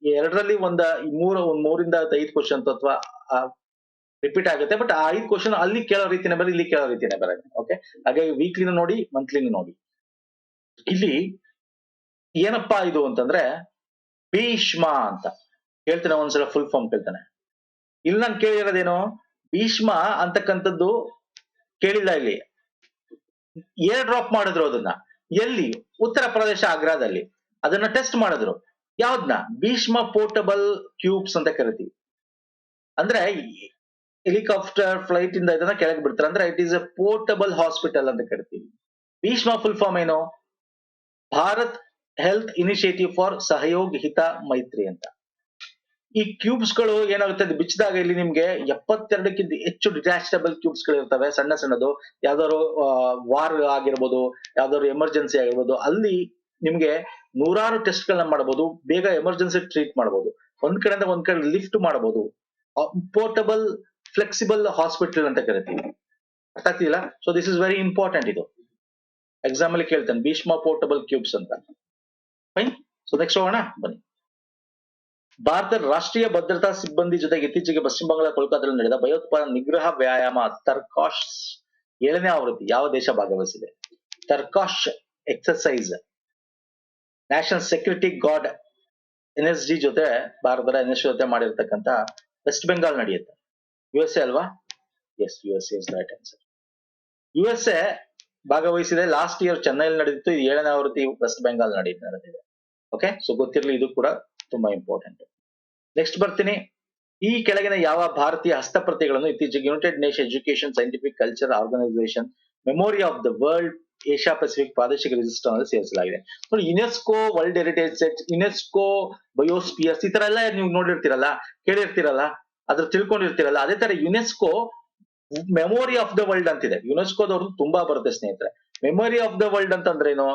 ಎರಡರಲ್ಲಿ ಒಂದ್ 3ರಿಂದ 5 ಕ್ವಶನ್ ಅಥವಾ ರಿಪೀಟ್ ಆಗುತ್ತೆ, ಬಟ್ ಆ 5 ಕ್ವಶನ್ ಅಲ್ಲಿ ಕೇಳೋ ರೀತಿನೇ ಬರ, ಇಲ್ಲಿ ಕೇಳೋ ರೀತಿನೇ ಬರುತ್ತೆ. ಓಕೆ, ಹಾಗಾಗಿ ವೀಕ್ಲಿನ ನೋಡಿ, ಮಂತ್ಲಿನ ನೋಡಿ. ಇಲ್ಲಿ ಏನಪ್ಪಾ ಇದು ಅಂತಂದ್ರೆ ಭೀಷ್ಮ ಅಂತ ಹೇಳ್ತಾನೆ, ಒಂದ್ಸಲ ಫುಲ್ ಫಾರ್ಮ್ ಕೇಳ್ತಾನೆ. ಇಲ್ಲಿ ನಾನು ಕೇಳಿರೋದೇನು, ಭೀಷ್ಮ ಅಂತಕ್ಕಂಥದ್ದು ಕೇಳಿಲ್ಲ. ಇಲ್ಲಿ ಏರ್ ಡ್ರಾಪ್ ಮಾಡಿದ್ರು ಅದನ್ನ, ಎಲ್ಲಿ? ಉತ್ತರ ಪ್ರದೇಶ ಆಗ್ರಾದಲ್ಲಿ. ಅದನ್ನ ಟೆಸ್ಟ್ ಮಾಡಿದ್ರು. ಯಾವ್ದನ್ನ? ಭೀಷ್ಮ ಪೋರ್ಟಬಲ್ ಕ್ಯೂಬ್ಸ್ ಅಂತ ಕರಿತೀವಿ. ಅಂದ್ರೆ ಹೆಲಿಕಾಪ್ಟರ್ ಫ್ಲೈಟ್ ಇಂದ ಇದನ್ನ ಕೆಳಗೆ ಬಿಡ್ತಾರೆ, ಅಂದ್ರೆ it is A portable hospital ಅಂತ ಕರಿತೀವಿ. ಭೀಷ್ಮ ಫುಲ್ ಫಾರ್ಮ್ ಏನು? ಭಾರತ್ ಹೆಲ್ತ್ ಇನಿಷಿಯೇಟಿವ್ ಫಾರ್ ಸಹಯೋಗ್ ಹಿತ ಮೈತ್ರಿ ಅಂತ. ಈ ಕ್ಯೂಬ್ಸ್ ಗಳು ಏನಾಗುತ್ತೆ, ಅದು ಬಿಚ್ಚಿದಾಗ ಇಲ್ಲಿ ನಿಮ್ಗೆ 72ಕ್ಕಿಂತ ಹೆಚ್ಚು ಡಿಟ್ಯಾಚಬಲ್ ಕ್ಯೂಬ್ಸ್ ಗಳು ಇರ್ತವೆ, ಸಣ್ಣ ಸಣ್ಣದು. ಯಾವ್ದಾದ್ರು ವಾರ್ ಆಗಿರ್ಬೋದು, ಯಾವ್ದಾದ್ರು ಎಮರ್ಜೆನ್ಸಿ ಆಗಿರ್ಬೋದು, ಅಲ್ಲಿ ನಿಮ್ಗೆ ನೂರಾರು ಟೆಸ್ಟ್ ಗಳನ್ನ ಮಾಡಬಹುದು, ಬೇಗ ಎಮರ್ಜೆನ್ಸಿ ಟ್ರೀಟ್ ಮಾಡಬಹುದು, ಒಂದ್ ಕಡೆಯಿಂದ ಒಂದ್ ಕಡೆ ಲಿಫ್ಟ್ ಮಾಡಬಹುದು. ಪೋರ್ಟಬಲ್ ಫ್ಲೆಕ್ಸಿಬಲ್ ಹಾಸ್ಪಿಟಲ್ ಅಂತ ಕರಿತೀವಿ. ಅರ್ಥ ಆಗ್ತಿಲ್ಲ? So this is very important. ಇದು ಎಕ್ಸಾಮ್ ಅಲ್ಲಿ ಕೇಳ್ತಾನೆ, ಭೀಷ್ಮ ಪೋರ್ಟಬಲ್ ಕ್ಯೂಬ್ಸ್ ಅಂತ. ಫೈನ್. ಸೊ ನೆಕ್ಸ್ಟ್ ಹೋಗೋಣ ಬನ್ನಿ. ಭಾರತದ ರಾಷ್ಟ್ರೀಯ ಭದ್ರತಾ ಸಿಬ್ಬಂದಿ ಜೊತೆಗೆ ಇತ್ತೀಚೆಗೆ ಪಶ್ಚಿಮ ಬಂಗಾಳ ಕೋಲ್ಕತ್ತಾದಲ್ಲಿ ನಡೆದ ಭಯೋತ್ಪಾದನಾ ನಿಗ್ರಹ ವ್ಯಾಯಾಮ ತರ್ಕಾಶ್ 7ನೇ ಆವೃತ್ತಿ ಯಾವ ದೇಶ ಭಾಗವಹಿಸಿದೆ? Tarkash exercise national security guard NSG ಜೊತೆ, ಭಾರತದ NSG ಜೊತೆ ಮಾಡಿರ್ತಕ್ಕಂಥ ವೆಸ್ಟ್ ಬೆಂಗಾಲ್ ನಡೆಯುತ್ತೆ. USA ಅಲ್ವಾ? Yes, USA is right answer. USA ಭಾಗವಹಿಸಿದೆ. ಲಾಸ್ಟ್ ಇಯರ್ ಚೆನ್ನೈಲಿ ನಡೆದಿತ್ತು. 7ನೇ ಆವೃತ್ತಿ ವೆಸ್ಟ್ ಬೆಂಗಾಲ್ ನಡೆದಿದೆ. ಓಕೆ, ಸೊ ಗೊತ್ತಿರಲಿ, ಇದು ಕೂಡ ತುಂಬಾ ಇಂಪಾರ್ಟೆಂಟ್. ನೆಕ್ಸ್ಟ್ ಬರ್ತೀನಿ. ಈ ಕೆಳಗಿನ ಯಾವ ಭಾರತೀಯ ಹಸ್ತಪ್ರತಿಗಳನ್ನು ಇತ್ತೀಚೆಗೆ united nation education scientific culture organisation memory of the world Asia Pacific ಪ್ರಾದೇಶಿಕ ರಿಜಿಸ್ಟರ್ ನಲ್ಲಿ ಸೇರಿಸಲಾಗಿದೆ? ನೋಡಿ, UNESCO world heritage site, UNESCO biospheres, ಈ ತರ ಎಲ್ಲ ನೀವು ನೋಡಿರ್ತೀರಲ್ಲ, ಕೇಳಿರ್ತೀರಲ್ಲ, ಅದ್ರ ತಿಳ್ಕೊಂಡಿರ್ತೀರಲ್ಲ. ಅದೇ ತರ UNESCO memory of the world ಅಂತಿದೆ. ಯುನೆಸ್ಕೋದವ್ರದ್ದು ತುಂಬಾ ಬರುತ್ತೆ ಸ್ನೇಹಿತರೆ. ಮೆಮೊರಿ ಆಫ್ ದ ವರ್ಲ್ಡ್ ಅಂತಂದ್ರೇನು?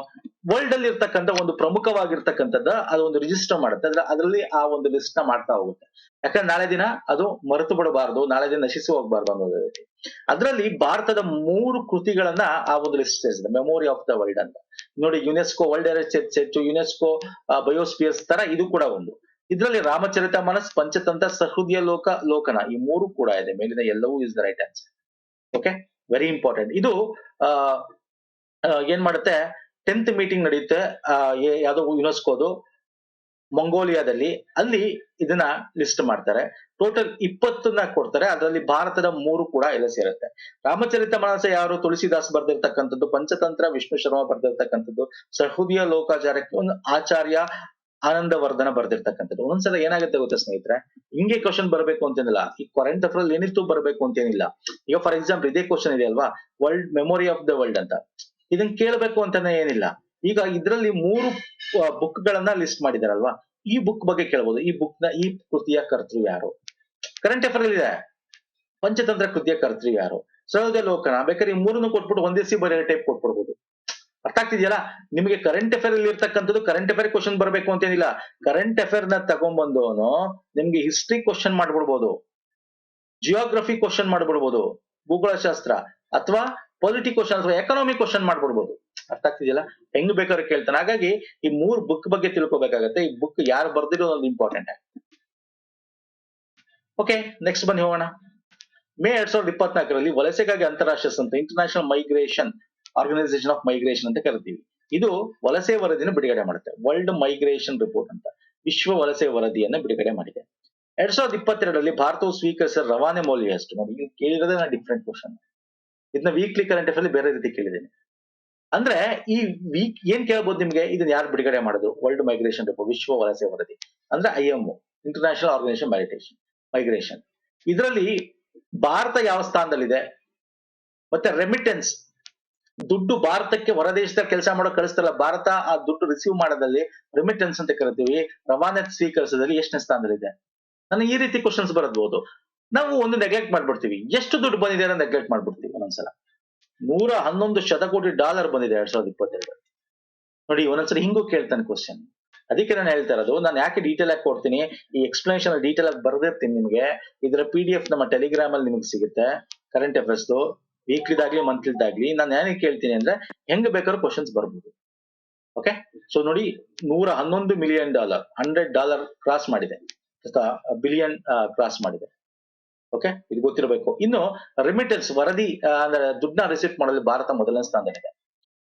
ವರ್ಲ್ಡ್ ಅಲ್ಲಿ ಇರ್ತಕ್ಕಂಥ ಒಂದು ಪ್ರಮುಖವಾಗಿರ್ತಕ್ಕಂಥದ್ದ ಅದೊಂದು ರಿಜಿಸ್ಟರ್ ಮಾಡುತ್ತೆ, ಅದರಲ್ಲಿ ಆ ಒಂದು ಲಿಸ್ಟ್ ನ ಮಾಡ್ತಾ ಹೋಗುತ್ತೆ. ಯಾಕಂದ್ರೆ ನಾಳೆ ದಿನ ಅದು ಮರೆತು ಬಿಡಬಾರ್ದು, ನಾಳೆ ದಿನ ನಶಿಸಿ ಹೋಗ್ಬಾರ್ದು ಅನ್ನೋದು ರೀತಿ. ಅದರಲ್ಲಿ ಭಾರತದ 3 ಕೃತಿಗಳನ್ನ ಆ ಒಂದು ಲಿಸ್ಟ್ ಸೇರಿಸಿದೆ, ಮೆಮೊರಿ ಆಫ್ ದ ವರ್ಲ್ಡ್ ಅಂತ. ನೋಡಿ, UNESCO world heritage site, UNESCO biospheres ತರ ಇದು ಕೂಡ ಒಂದು. ಇದರಲ್ಲಿ ರಾಮಚರಿತ ಮಾನಸ್, ಪಂಚತಂತ್ರ, ಸಹೃದಯ ಲೋಕನ, ಈ 3 ಕೂಡ ಇದೆ. ಮೇಲಿನ ಎಲ್ಲವೂ is the right answer. Okay, very important. ಇದು ಏನ್ ಮಾಡುತ್ತೆ, 10th ಮೀಟಿಂಗ್ ನಡೆಯುತ್ತೆ ಯಾವ್ದೋ ಯುನೆಸ್ಕೋದು ಮಂಗೋಲಿಯಾದಲ್ಲಿ. ಅಲ್ಲಿ ಇದನ್ನ ಲಿಸ್ಟ್ ಮಾಡ್ತಾರೆ. ಟೋಟಲ್ 20ನ್ನ ಕೊಡ್ತಾರೆ. ಅದರಲ್ಲಿ ಭಾರತದ 3 ಕೂಡ ಎಲ್ಲ ಸೇರುತ್ತೆ. ರಾಮಚರಿತ ಮಾನಸ ಯಾರು? ತುಳಸಿದಾಸ್ ಬರ್ದಿರ್ತಕ್ಕಂಥದ್ದು. ಪಂಚತಂತ್ರ ವಿಷ್ಣು ಶರ್ಮಾ ಬರ್ದಿರ್ತಕ್ಕಂಥದ್ದು. ಸಹೃದಯ ಲೋಕಾಚಾರಕ್ಕೆ ಒಂದು ಆಚಾರ್ಯ ಆನಂದವರ್ಧನ ಬರ್ದಿರ್ತಕ್ಕಂಥದ್ದು. ಒಂದೊಂದ್ಸಲ ಏನಾಗುತ್ತೆ ಗೊತ್ತಾ ಸ್ನೇಹಿತರೆ, ಹಿಂಗೆ ಕ್ವಶನ್ ಬರಬೇಕು ಅಂತೇನಿಲ್ಲ. ಈ ಕರೆಂಟ್ ಅಫೇರ್ ಅಲ್ಲಿ ಏನಿತ್ತು ಬರಬೇಕು ಅಂತೇನಿಲ್ಲ. ಈಗ ಫಾರ್ ಎಕ್ಸಾಂಪಲ್ ಇದೇ ಕ್ವಶನ್ ಇದೆ ಅಲ್ವಾ, world memory of the world ಅಂತ, ಇದನ್ನ ಕೇಳಬೇಕು ಅಂತಾನೆ ಏನಿಲ್ಲ. ಈಗ ಇದರಲ್ಲಿ 3 ಬುಕ್ ಗಳನ್ನ ಲಿಸ್ಟ್ ಮಾಡಿದಾರಲ್ವಾ, ಈ ಬುಕ್ ಬಗ್ಗೆ ಕೇಳಬಹುದು. ಈ ಕೃತಿಯ ಕರ್ತೃ ಯಾರು? ಕರೆಂಟ್ ಅಫೇರ್ ಅಲ್ಲಿ ಇದೆ. ಪಂಚತಂತ್ರ ಕೃತಿಯ ಕರ್ತೃ ಯಾರು? ಸಹೃದಯ ಲೋಕನ. ಬೇಕಾದ್ರೆ ಈ 3 ಕೊಟ್ಬಿಟ್ಟು ಒಂದೇ ಸಿ ಬರೆಯೋ ಟೈಪ್ ಕೊಟ್ಬಿಡ್ಬೋದು. ಅರ್ಥ ಆಗ್ತಿದೆಯಲ್ಲ? ನಿಮಗೆ ಕರೆಂಟ್ ಅಫೇರ್ ಅಲ್ಲಿ ಇರ್ತಕ್ಕಂಥದ್ದು ಕರೆಂಟ್ ಅಫೇರ್ ಕ್ವಶನ್ ಬರಬೇಕು ಅಂತೇನಿಲ್ಲ. ಕರೆಂಟ್ ಅಫೇರ್ ನ ತಗೊಂಡ್ಬಂದವನು ನಿಮ್ಗೆ ಹಿಸ್ಟ್ರಿ ಕ್ವಶನ್ ಮಾಡ್ಬಿಡ್ಬೋದು, ಜಿಯೋಗ್ರಫಿ ಕ್ವಶನ್ ಮಾಡ್ಬಿಡ್ಬೋದು, ಭೂಗೋಳಶಾಸ್ತ್ರ, ಅಥವಾ ಪೊಲಿಟಿ ಕ್ವಶನ್ ಅಥವಾ ಎಕನಾಮಿ ಕ್ವಶನ್ ಮಾಡ್ಬಿಡ್ಬೋದು. ಅರ್ಥ ಆಗ್ತಿದೆಯಲ್ಲ? ಹೆಂಗ್ ಬೇಕಾದ್ರೂ ಕೇಳ್ತಾನೆ. ಹಾಗಾಗಿ ಈ 3 ಬುಕ್ ಬಗ್ಗೆ ತಿಳ್ಕೊಬೇಕಾಗತ್ತೆ. ಈ ಬುಕ್ ಯಾರು ಬರ್ದಿರೋ ಒಂದು ಇಂಪಾರ್ಟೆಂಟ್. ಓಕೆ, ನೆಕ್ಸ್ಟ್ ಬನ್ನಿ ಹೋಗೋಣ. ಮೇ 2024ರಲ್ಲಿ ವಲಸೆಗಾಗಿ ಅಂತಾರಾಷ್ಟ್ರೀಯ ಸಂಸ್ಥೆ international migration organisation of migration ಅಂತ ಕರಿತೀವಿ. ಇದು ವಲಸೆ ವರದಿನ ಬಿಡುಗಡೆ ಮಾಡುತ್ತೆ. ವರ್ಲ್ಡ್ ಮೈಗ್ರೇಷನ್ ರಿಪೋರ್ಟ್ ಅಂತ ವಿಶ್ವ ವಲಸೆ ವರದಿಯನ್ನ ಬಿಡುಗಡೆ ಮಾಡಿದೆ. 2022ರಲ್ಲಿ ಭಾರತವು ಸ್ವೀಕರಿಸಿದ ರವಾನೆ ಮೌಲ್ಯ ಎಷ್ಟು? ನೋಡಿ, ಇಲ್ಲಿ ಕೇಳಿರೋದೇ ನಾನು ಡಿಫ್ರೆಂಟ್ ಕ್ವಶನ್. ಇದನ್ನ ವೀಕ್ಲಿ ಕರೆಂಟ್ ಅಫೇರ್ ಬೇರೆ ರೀತಿ ಕೇಳಿದ್ದೇನೆ. ಅಂದ್ರೆ ಈ ವೀಕ್ ಏನ್ ಕೇಳ್ಬೋದು ನಿಮ್ಗೆ, ಇದನ್ನ ಯಾರು ಬಿಡುಗಡೆ ಮಾಡೋದು? ವರ್ಲ್ಡ್ ಮೈಗ್ರೇಷನ್ ರಿಪೋರ್ಟ್, ವಿಶ್ವ ವಲಸೆ ವರದಿ ಅಂದ್ರೆ IMO, ಇಂಟರ್ನ್ಯಾಷನಲ್ ಆರ್ಗನೈಸೇಷನ್ ಮೈಗ್ರೇಷನ್. ಇದರಲ್ಲಿ ಭಾರತ ಯಾವ ಸ್ಥಾನದಲ್ಲಿದೆ, ಮತ್ತೆ ರೆಮಿಟೆನ್ಸ್ ದುಡ್ಡು ಭಾರತಕ್ಕೆ ಹೊರದೇಶದಲ್ಲಿ ಕೆಲಸ ಮಾಡೋ ಕಳಿಸ್ತಾರಲ್ಲ, ಭಾರತ ಆ ದುಡ್ಡು ರಿಸೀವ್ ಮಾಡೋದಲ್ಲಿ ರೆಮಿಟೆನ್ಸ್ ಅಂತ ಕರಿತೀವಿ, ರವಾನೆ ಸ್ವೀಕರಿಸೋದ್ರಲ್ಲಿ ಎಷ್ಟನೇ ಸ್ಥಾನದಲ್ಲಿದೆ? ನನಗೆ ಈ ರೀತಿ ಕ್ವಶನ್ಸ್ ಬರಬಹುದು. ನಾವು ಒಂದು ನೆಗ್ಲೆಕ್ಟ್ ಮಾಡ್ಬಿಡ್ತೀವಿ, ಎಷ್ಟು ದುಡ್ಡು ಬಂದಿದೆ ಅನ್ನೋ ನೆಗ್ಲೆಕ್ಟ್ ಮಾಡ್ಬಿಡ್ತೀವಿ ಒಂದೊಂದ್ಸಲ. $111 ಶತಕೋಟಿ ಬಂದಿದೆ 2022. ನೋಡಿ, ಒಂದೊಂದ್ಸಲ ಹಿಂಗೂ ಕೇಳ್ತಾನೆ ಕ್ವಶನ್. ಅದಕ್ಕೆ ನಾನು ಹೇಳ್ತಾ ಇರೋದು, ನಾನು ಯಾಕೆ ಡೀಟೇಲ್ ಆಗಿ ಕೊಡ್ತೀನಿ, ಈ ಎಕ್ಸ್ಪ್ಲನೇಷನ್ ಡೀಟೇಲ್ ಆಗಿ ಬರ್ದಿರ್ತೀನಿ ನಿಮ್ಗೆ. ಇದರ PDF ನಮ್ಮ ಟೆಲಿಗ್ರಾಮ್ ಅಲ್ಲಿ ನಿಮ್ಗೆ ಸಿಗುತ್ತೆ. ಕರೆಂಟ್ ಅಫೇರ್ಸ್ ವೀಕ್ಲಿದಾಗ್ಲಿ ಮಂತ್ಲಿದಾಗ್ಲಿ ನಾನು ಏನಕ್ಕೆ ಕೇಳ್ತೀನಿ ಅಂದ್ರೆ ಹೆಂಗ್ ಬೇಕಾದ್ರೂ ಕ್ವಶನ್ಸ್ ಬರ್ಬೋದು. ಓಕೆ, ಸೊ ನೋಡಿ, $111 ಮಿಲಿಯನ್, $100 ಕ್ರಾಸ್ ಮಾಡಿದೆ, ಬಿಲಿಯನ್ ಕ್ರಾಸ್ ಮಾಡಿದೆ. ಓಕೆ, ಇದು ಗೊತ್ತಿರಬೇಕು. ಇನ್ನು ರೆಮಿಟೆನ್ಸ್ ವರದಿ ಅಂದ್ರೆ ದುಡ್ಡನ್ನ ರಿಸೀವ್ ಮಾಡೋದ್ರಲ್ಲಿ ಭಾರತ ಮೊದಲನೇ ಸ್ಥಾನದಲ್ಲಿದೆ.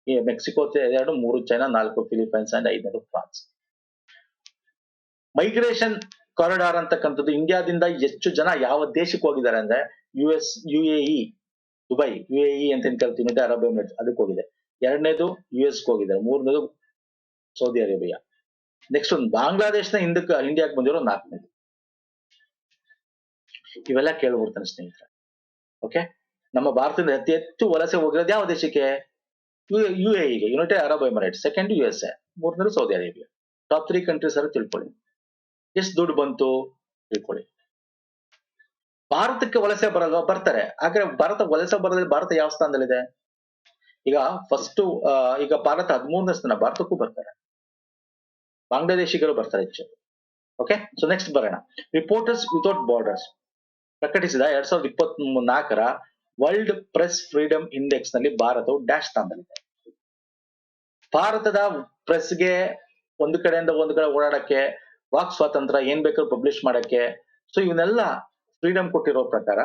ಈ Mexico 2, 3 China, 4 Philippines and 5 France. Migration corridor ಅಂತಕ್ಕಂಥದ್ದು ಇಂಡಿಯಾದಿಂದ ಹೆಚ್ಚು ಜನ ಯಾವ ದೇಶಕ್ಕೆ ಹೋಗಿದ್ದಾರೆ ಅಂದ್ರೆ UAE, ದುಬೈ, UAE ಅಂತ ಏನ್ ಕರಿತೀವಿ, ಯುನೈಟೆಡ್ ಅರಬ್ ಎಮಿರೇಟ್ಸ್, ಅದಕ್ಕೆ ಹೋಗಿದೆ. 2ನೇದು US ಹೋಗಿದ್ದಾರೆ. 3ನೇದು ಸೌದಿ ಅರೇಬಿಯಾ. ನೆಕ್ಸ್ಟ್ ಒಂದು ಬಾಂಗ್ಲಾದೇಶನ ಇಂಡಿಯಾಕ್ಕೆ ಬಂದಿರೋ 4ನೇದು. ಇವೆಲ್ಲ ಕೇಳ್ಬಿಡ್ತಾನೆ ಸ್ನೇಹಿತರೆ. ಓಕೆ, ನಮ್ಮ ಭಾರತದಿಂದ ಅತಿ ಹೆಚ್ಚು ವಲಸೆ ಹೋಗಿರೋದು ಯಾವ ದೇಶಕ್ಕೆ? UAEಗೆ, United Arab Emirates. 2nd USA, 3ನೇದು ಸೌದಿ ಅರೇಬಿಯಾ. ಟಾಪ್ 3 ಕಂಟ್ರೀಸ್ ಅನ್ನು ತಿಳ್ಕೊಳ್ಳಿ. ಎಷ್ಟು ದುಡ್ಡು ಬಂತು ತಿಳ್ಕೊಳ್ಳಿ. ಭಾರತಕ್ಕೆ ವಲಸೆ ಬರಲ್ವಾ? ಬರ್ತಾರೆ. ಆದ್ರೆ ಭಾರತ ವಲಸೆ ಬರದಲ್ಲಿ ಭಾರತ ಯಾವ ಸ್ಥಾನದಲ್ಲಿದೆ? ಈಗ ಫಸ್ಟ್ ಈಗ ಭಾರತ 13ನೇ ಸ್ಥಾನ, ಭಾರತಕ್ಕೂ ಬರ್ತಾರೆ, ಬಾಂಗ್ಲಾದೇಶಿಗರು ಬರ್ತಾರೆ ಹೆಚ್ಚು. ಓಕೆ, ಸೊ ನೆಕ್ಸ್ಟ್ ಬರೋಣ. ರಿಪೋರ್ಟರ್ಸ್ ವಿತೌಟ್ ಬಾರ್ಡರ್ಸ್ ಪ್ರಕಟಿಸಿದ 2024ರ ವರ್ಲ್ಡ್ ಪ್ರೆಸ್ ಫ್ರೀಡಮ್ ಇಂಡೆಕ್ಸ್ ನಲ್ಲಿ ಭಾರತವು ಡ್ಯಾಶ್ ಸ್ಥಾನದಲ್ಲಿದೆ. ಭಾರತದ ಪ್ರೆಸ್ಗೆ ಒಂದು ಕಡೆಯಿಂದ ಒಂದು ಕಡೆ ಓಡಾಡಕ್ಕೆ, ವಾಕ್ ಸ್ವಾತಂತ್ರ್ಯ, ಏನ್ ಬೇಕಾದ್ರೂ ಪಬ್ಲಿಷ್ ಮಾಡಕ್ಕೆ, ಸೊ ಇವನ್ನೆಲ್ಲ ಫ್ರೀಡಮ್ ಕೊಟ್ಟಿರೋ ಪ್ರಕಾರ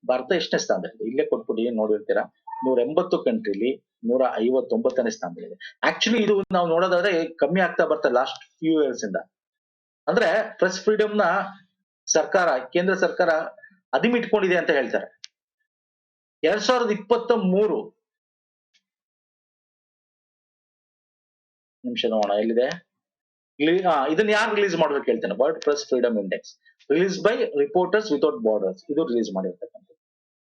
ಭಾರತ ಎಷ್ಟನೇ ಸ್ಥಾನದಲ್ಲಿದೆ? ಇಲ್ಲೇ ಕೊಟ್ಬಿಟ್ಟು ನೋಡಿರ್ತೀರಾ, 180 ಕಂಟ್ರಿಲಿ 159ನೇ ಸ್ಥಾನದಲ್ಲಿದೆ. ಆಕ್ಚುಲಿ ಇದು ನಾವು ನೋಡೋದಾದ್ರೆ ಕಮ್ಮಿ ಆಗ್ತಾ ಬರ್ತಾರೆ ಲಾಸ್ಟ್ ಫ್ಯೂ ಇಯರ್ಸ್ ಇಂದ. ಅಂದ್ರೆ ಪ್ರೆಸ್ ಫ್ರೀಡಮ್ ನ ಸರ್ಕಾರ, ಕೇಂದ್ರ ಸರ್ಕಾರ ಅದಿಮಿಟ್ಕೊಂಡಿದೆ ಅಂತ ಹೇಳ್ತಾರೆ. 2023 ನಿಮಿಷ ನೋಡೋಣ ಎಲ್ಲಿದೆ. ಇದನ್ನ ಯಾರು ರಿಲೀಸ್ ಮಾಡ್ಬೇಕು ಹೇಳ್ತೇನೆ. World press freedom index release by reporters without borders, ಇದು ರಿಲೀಸ್ ಮಾಡಿರ್ತಕ್ಕಂಥ.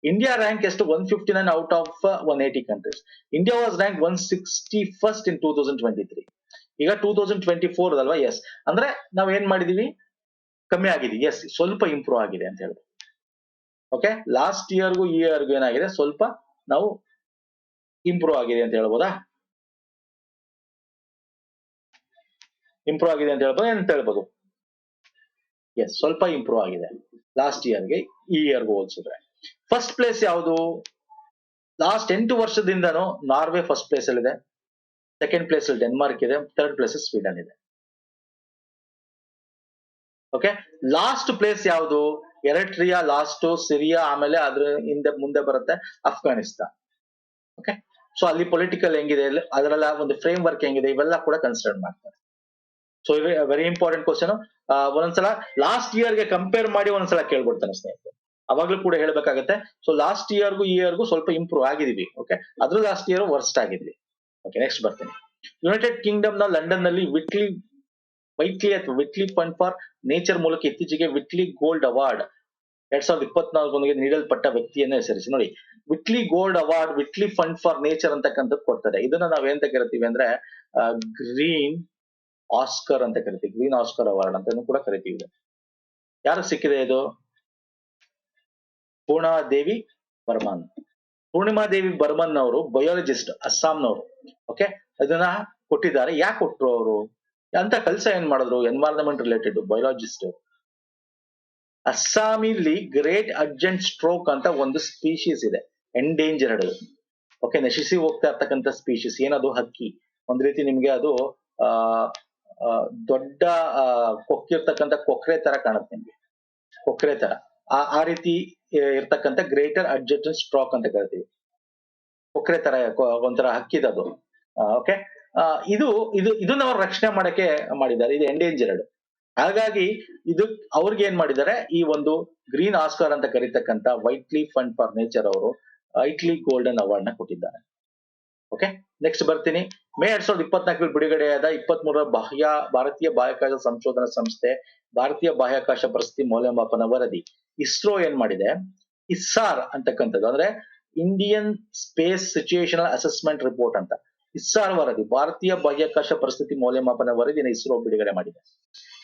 ಇಂಡಿಯಾ ರ್ಯಾಂಕ್ ಎಷ್ಟು? 159 out of 180 countries. India was rank 161st ಇನ್ 2023. ಈಗ 2024 ಅಲ್ವಾ? ಎಸ್, ಅಂದ್ರೆ ನಾವ್ ಏನ್ ಮಾಡಿದೀವಿ, ಕಮ್ಮಿ ಆಗಿದೀವಿ. ಎಸ್, ಸ್ವಲ್ಪ ಇಂಪ್ರೂವ್ ಆಗಿದೆ ಅಂತ ಹೇಳ್ಬೋದು. ಓಕೆ, ಲಾಸ್ಟ್ ಇಯರ್ಗೂ ಈ ಇಯರ್ಗೂ ಏನಾಗಿದೆ, ಸ್ವಲ್ಪ ನಾವು ಇಂಪ್ರೂವ್ ಆಗಿದೆ ಅಂತ ಹೇಳ್ಬೋದಾ? ಇಂಪ್ರೂವ್ ಆಗಿದೆ ಅಂತ ಹೇಳ್ಬೋದು, ಎಂತ ಹೇಳ್ಬೋದು? ಎಸ್, ಸ್ವಲ್ಪ ಇಂಪ್ರೂವ್ ಆಗಿದೆ ಲಾಸ್ಟ್ ಇಯರ್ಗೆ ಈ ಇಯರ್ಗೂ ಹೋಲಿಸಿದ್ರೆ. ಫಸ್ಟ್ ಪ್ಲೇಸ್ ಯಾವುದು? ಲಾಸ್ಟ್ 8 ವರ್ಷದಿಂದನೂ ನಾರ್ವೆ ಫಸ್ಟ್ ಪ್ಲೇಸ್ ಅಲ್ಲಿ ಇದೆ. 2nd ಪ್ಲೇಸ್ ಅಲ್ಲಿ ಡೆನ್ಮಾರ್ಕ್ ಇದೆ. 3rd ಪ್ಲೇಸ್ ಸ್ವೀಡನ್ ಇದೆ. ಓಕೆ, ಲಾಸ್ಟ್ ಪ್ಲೇಸ್ ಯಾವುದು? ಎರಿಟ್ರಿಯಾ ಲಾಸ್ಟ್, ಸಿರಿಯಾ, ಆಮೇಲೆ ಅದ್ರ ಮುಂದೆ ಬರುತ್ತೆ ಅಫ್ಘಾನಿಸ್ತಾನ್. ಓಕೆ, ಸೊ ಅಲ್ಲಿ ಪೊಲಿಟಿಕಲ್ ಹೆಂಗಿದೆ, ಅದರೆಲ್ಲ ಒಂದು ಫ್ರೇಮ್ ವರ್ಕ್ ಹೆಂಗಿದೆ, ಇವೆಲ್ಲ ಕೂಡ ಕನ್ಸಿಡರ್ ಮಾಡ್ತಾರೆ. So very important question. ಒಂದೊಂದ್ಸಲ ಲಾಸ್ಟ್ ಇಯರ್ಗೆ ಕಂಪೇರ್ ಮಾಡಿ ಒಂದೊಂದ್ಸಲ ಕೇಳ್ಬಿಡ್ತಾನೆ ಸ್ನೇಹಿತರೆ, ಅವಾಗ್ಲೂ ಕೂಡ ಹೇಳ್ಬೇಕಾಗತ್ತೆ. ಸೊ ಲಾಸ್ಟ್ ಇಯರ್ಗೂ ಈ ಇಯರ್ಗೂ ಸ್ವಲ್ಪ ಇಂಪ್ರೂವ್ ಆಗಿದೀವಿ. ಓಕೆ, ಅದ್ರ ಲಾಸ್ಟ್ ಇಯರ್ ವರ್ಸ್ಟ್ ಆಗಿದ್ವಿ. ಓಕೆ, ನೆಕ್ಸ್ಟ್ ಬರ್ತೀನಿ. ಯುನೈಟೆಡ್ ಕಿಂಗ್ಡಮ್ ನ ಲಂಡನ್ ನಲ್ಲಿ ವಿಟ್ಲಿ ಫಂಡ್ ಫಾರ್ ನೇಚರ್ ಮೂಲಕ ಇತ್ತೀಚೆಗೆ ವಿಟ್ಲಿ ಗೋಲ್ಡ್ ಅವಾರ್ಡ್ 2024 ನೀಡಲ್ಪಟ್ಟ ವ್ಯಕ್ತಿಯನ್ನು ಹೆಸರಿಸಿ. ನೋಡಿ, Whitley gold award Whitley fund for nature ಅಂತಕ್ಕಂಥದ್ದು ಕೊಡ್ತದೆ. ಇದನ್ನ ನಾವೇಂತ ಕರಿತೀವಿ ಅಂದ್ರೆ ಗ್ರೀನ್ ಆಸ್ಕರ್ ಅಂತ ಕರಿತೀವಿ. ಗ್ರೀನ್ ಆಸ್ಕರ್ ಅವಾರ್ಡ್ ಅಂತ ಕೂಡ ಕರಿತೀವಿ. ಯಾರು ಸಿಕ್ಕಿದೆ ಇದು? ಪೂರ್ಣಾದೇವಿ ಬರ್ಮನ್. ಪೂರ್ಣಿಮಾ ದೇವಿ ಬರ್ಮನ್ ಅವರು ಬಯಾಲಜಿಸ್ಟ್ ಅಸ್ಸಾಂನವರು. ಓಕೆ, ಅದನ್ನ ಕೊಟ್ಟಿದ್ದಾರೆ. ಯಾಕೆ ಕೊಟ್ರು ಅವರು ಅಂತ ಕೆಲಸ ಏನ್ ಮಾಡಿದ್ರು? Environment related biologist. ಅಸ್ಸಾಮಿಲಿ ಗ್ರೇಟ್ ಅರ್ಜೆಂಟ್ ಸ್ಟ್ರೋಕ್ ಅಂತ ಒಂದು ಸ್ಪೀಶೀಸ್ ಇದೆ, ಎಂಡೇಂಜರ್ಡ್. ಓಕೆ, ನಶಿಸಿ ಹೋಗ್ತಾ ಇರ್ತಕ್ಕಂಥ ಸ್ಪೀಶೀಸ್. ಏನದು? ಹಕ್ಕಿ. ಒಂದ್ ರೀತಿ ನಿಮ್ಗೆ ಅದು ಆ ದೊಡ್ಡ ಕೊಕ್ಕಿರ್ತಕ್ಕಂಥ ಕೊಕ್ರೆ ತರ ಕಾಣುತ್ತೆ ನಿಮ್ಗೆ, ಕೊಕ್ರೆ ತರ. ಆ ರೀತಿ ಇರ್ತಕ್ಕಂಥ ಗ್ರೇಟರ್ ಅರ್ಜೆಂಟ್ ಸ್ಟ್ರೋಕ್ ಅಂತ ಕರಿತೀವಿ. ಕೊಕ್ರೆ ತರ ಒಂಥರ ಹಕ್ಕಿದದು. ಓಕೆ, ಇದು ಇದು ಇದನ್ನ ಅವ್ರು ರಕ್ಷಣೆ ಮಾಡಕ್ಕೆ ಮಾಡಿದ್ದಾರೆ. ಇದು ಎಂಡೇಂಜರ್ಡ್. ಹಾಗಾಗಿ ಇದು ಅವ್ರಿಗೆ ಏನ್ ಮಾಡಿದ್ದಾರೆ, ಈ ಒಂದು ಗ್ರೀನ್ ಆಸ್ಕರ್ ಅಂತ ಕರೀತಕ್ಕಂಥ ವೈಟ್ಲಿ ಫಂಡ್ ಫಾರ್ ನೇಚರ್ ಅವರು ವೈಟ್ಲಿ ಗೋಲ್ಡನ್ ಅವಾರ್ಡ್ ನ ಕೊಟ್ಟಿದ್ದಾರೆ. ಓಕೆ, ನೆಕ್ಸ್ಟ್ ಬರ್ತೀನಿ. ಮೇ 2024 ಬಿಡುಗಡೆಯಾದ 23ರ ಭಾರತೀಯ ಬಾಹ್ಯಾಕಾಶ ಸಂಶೋಧನಾ ಸಂಸ್ಥೆ ಭಾರತೀಯ ಬಾಹ್ಯಾಕಾಶ ಪರಿಸ್ಥಿತಿ ಮೌಲ್ಯಮಾಪನ ವರದಿ, ಇಸ್ರೋ ಏನ್ ಮಾಡಿದೆ, ಇಸ್ಸಾರ್ ಅಂತಕ್ಕಂಥದ್ದು ಅಂದ್ರೆ Indian space situational assessment report ಅಂತ. ಇಸ್ಸಾರ್ ವರದಿ, ಭಾರತೀಯ ಬಾಹ್ಯಾಕಾಶ ಪರಿಸ್ಥಿತಿ ಮೌಲ್ಯಮಾಪನ ವರದಿನ ಇಸ್ರೋ ಬಿಡುಗಡೆ ಮಾಡಿದೆ.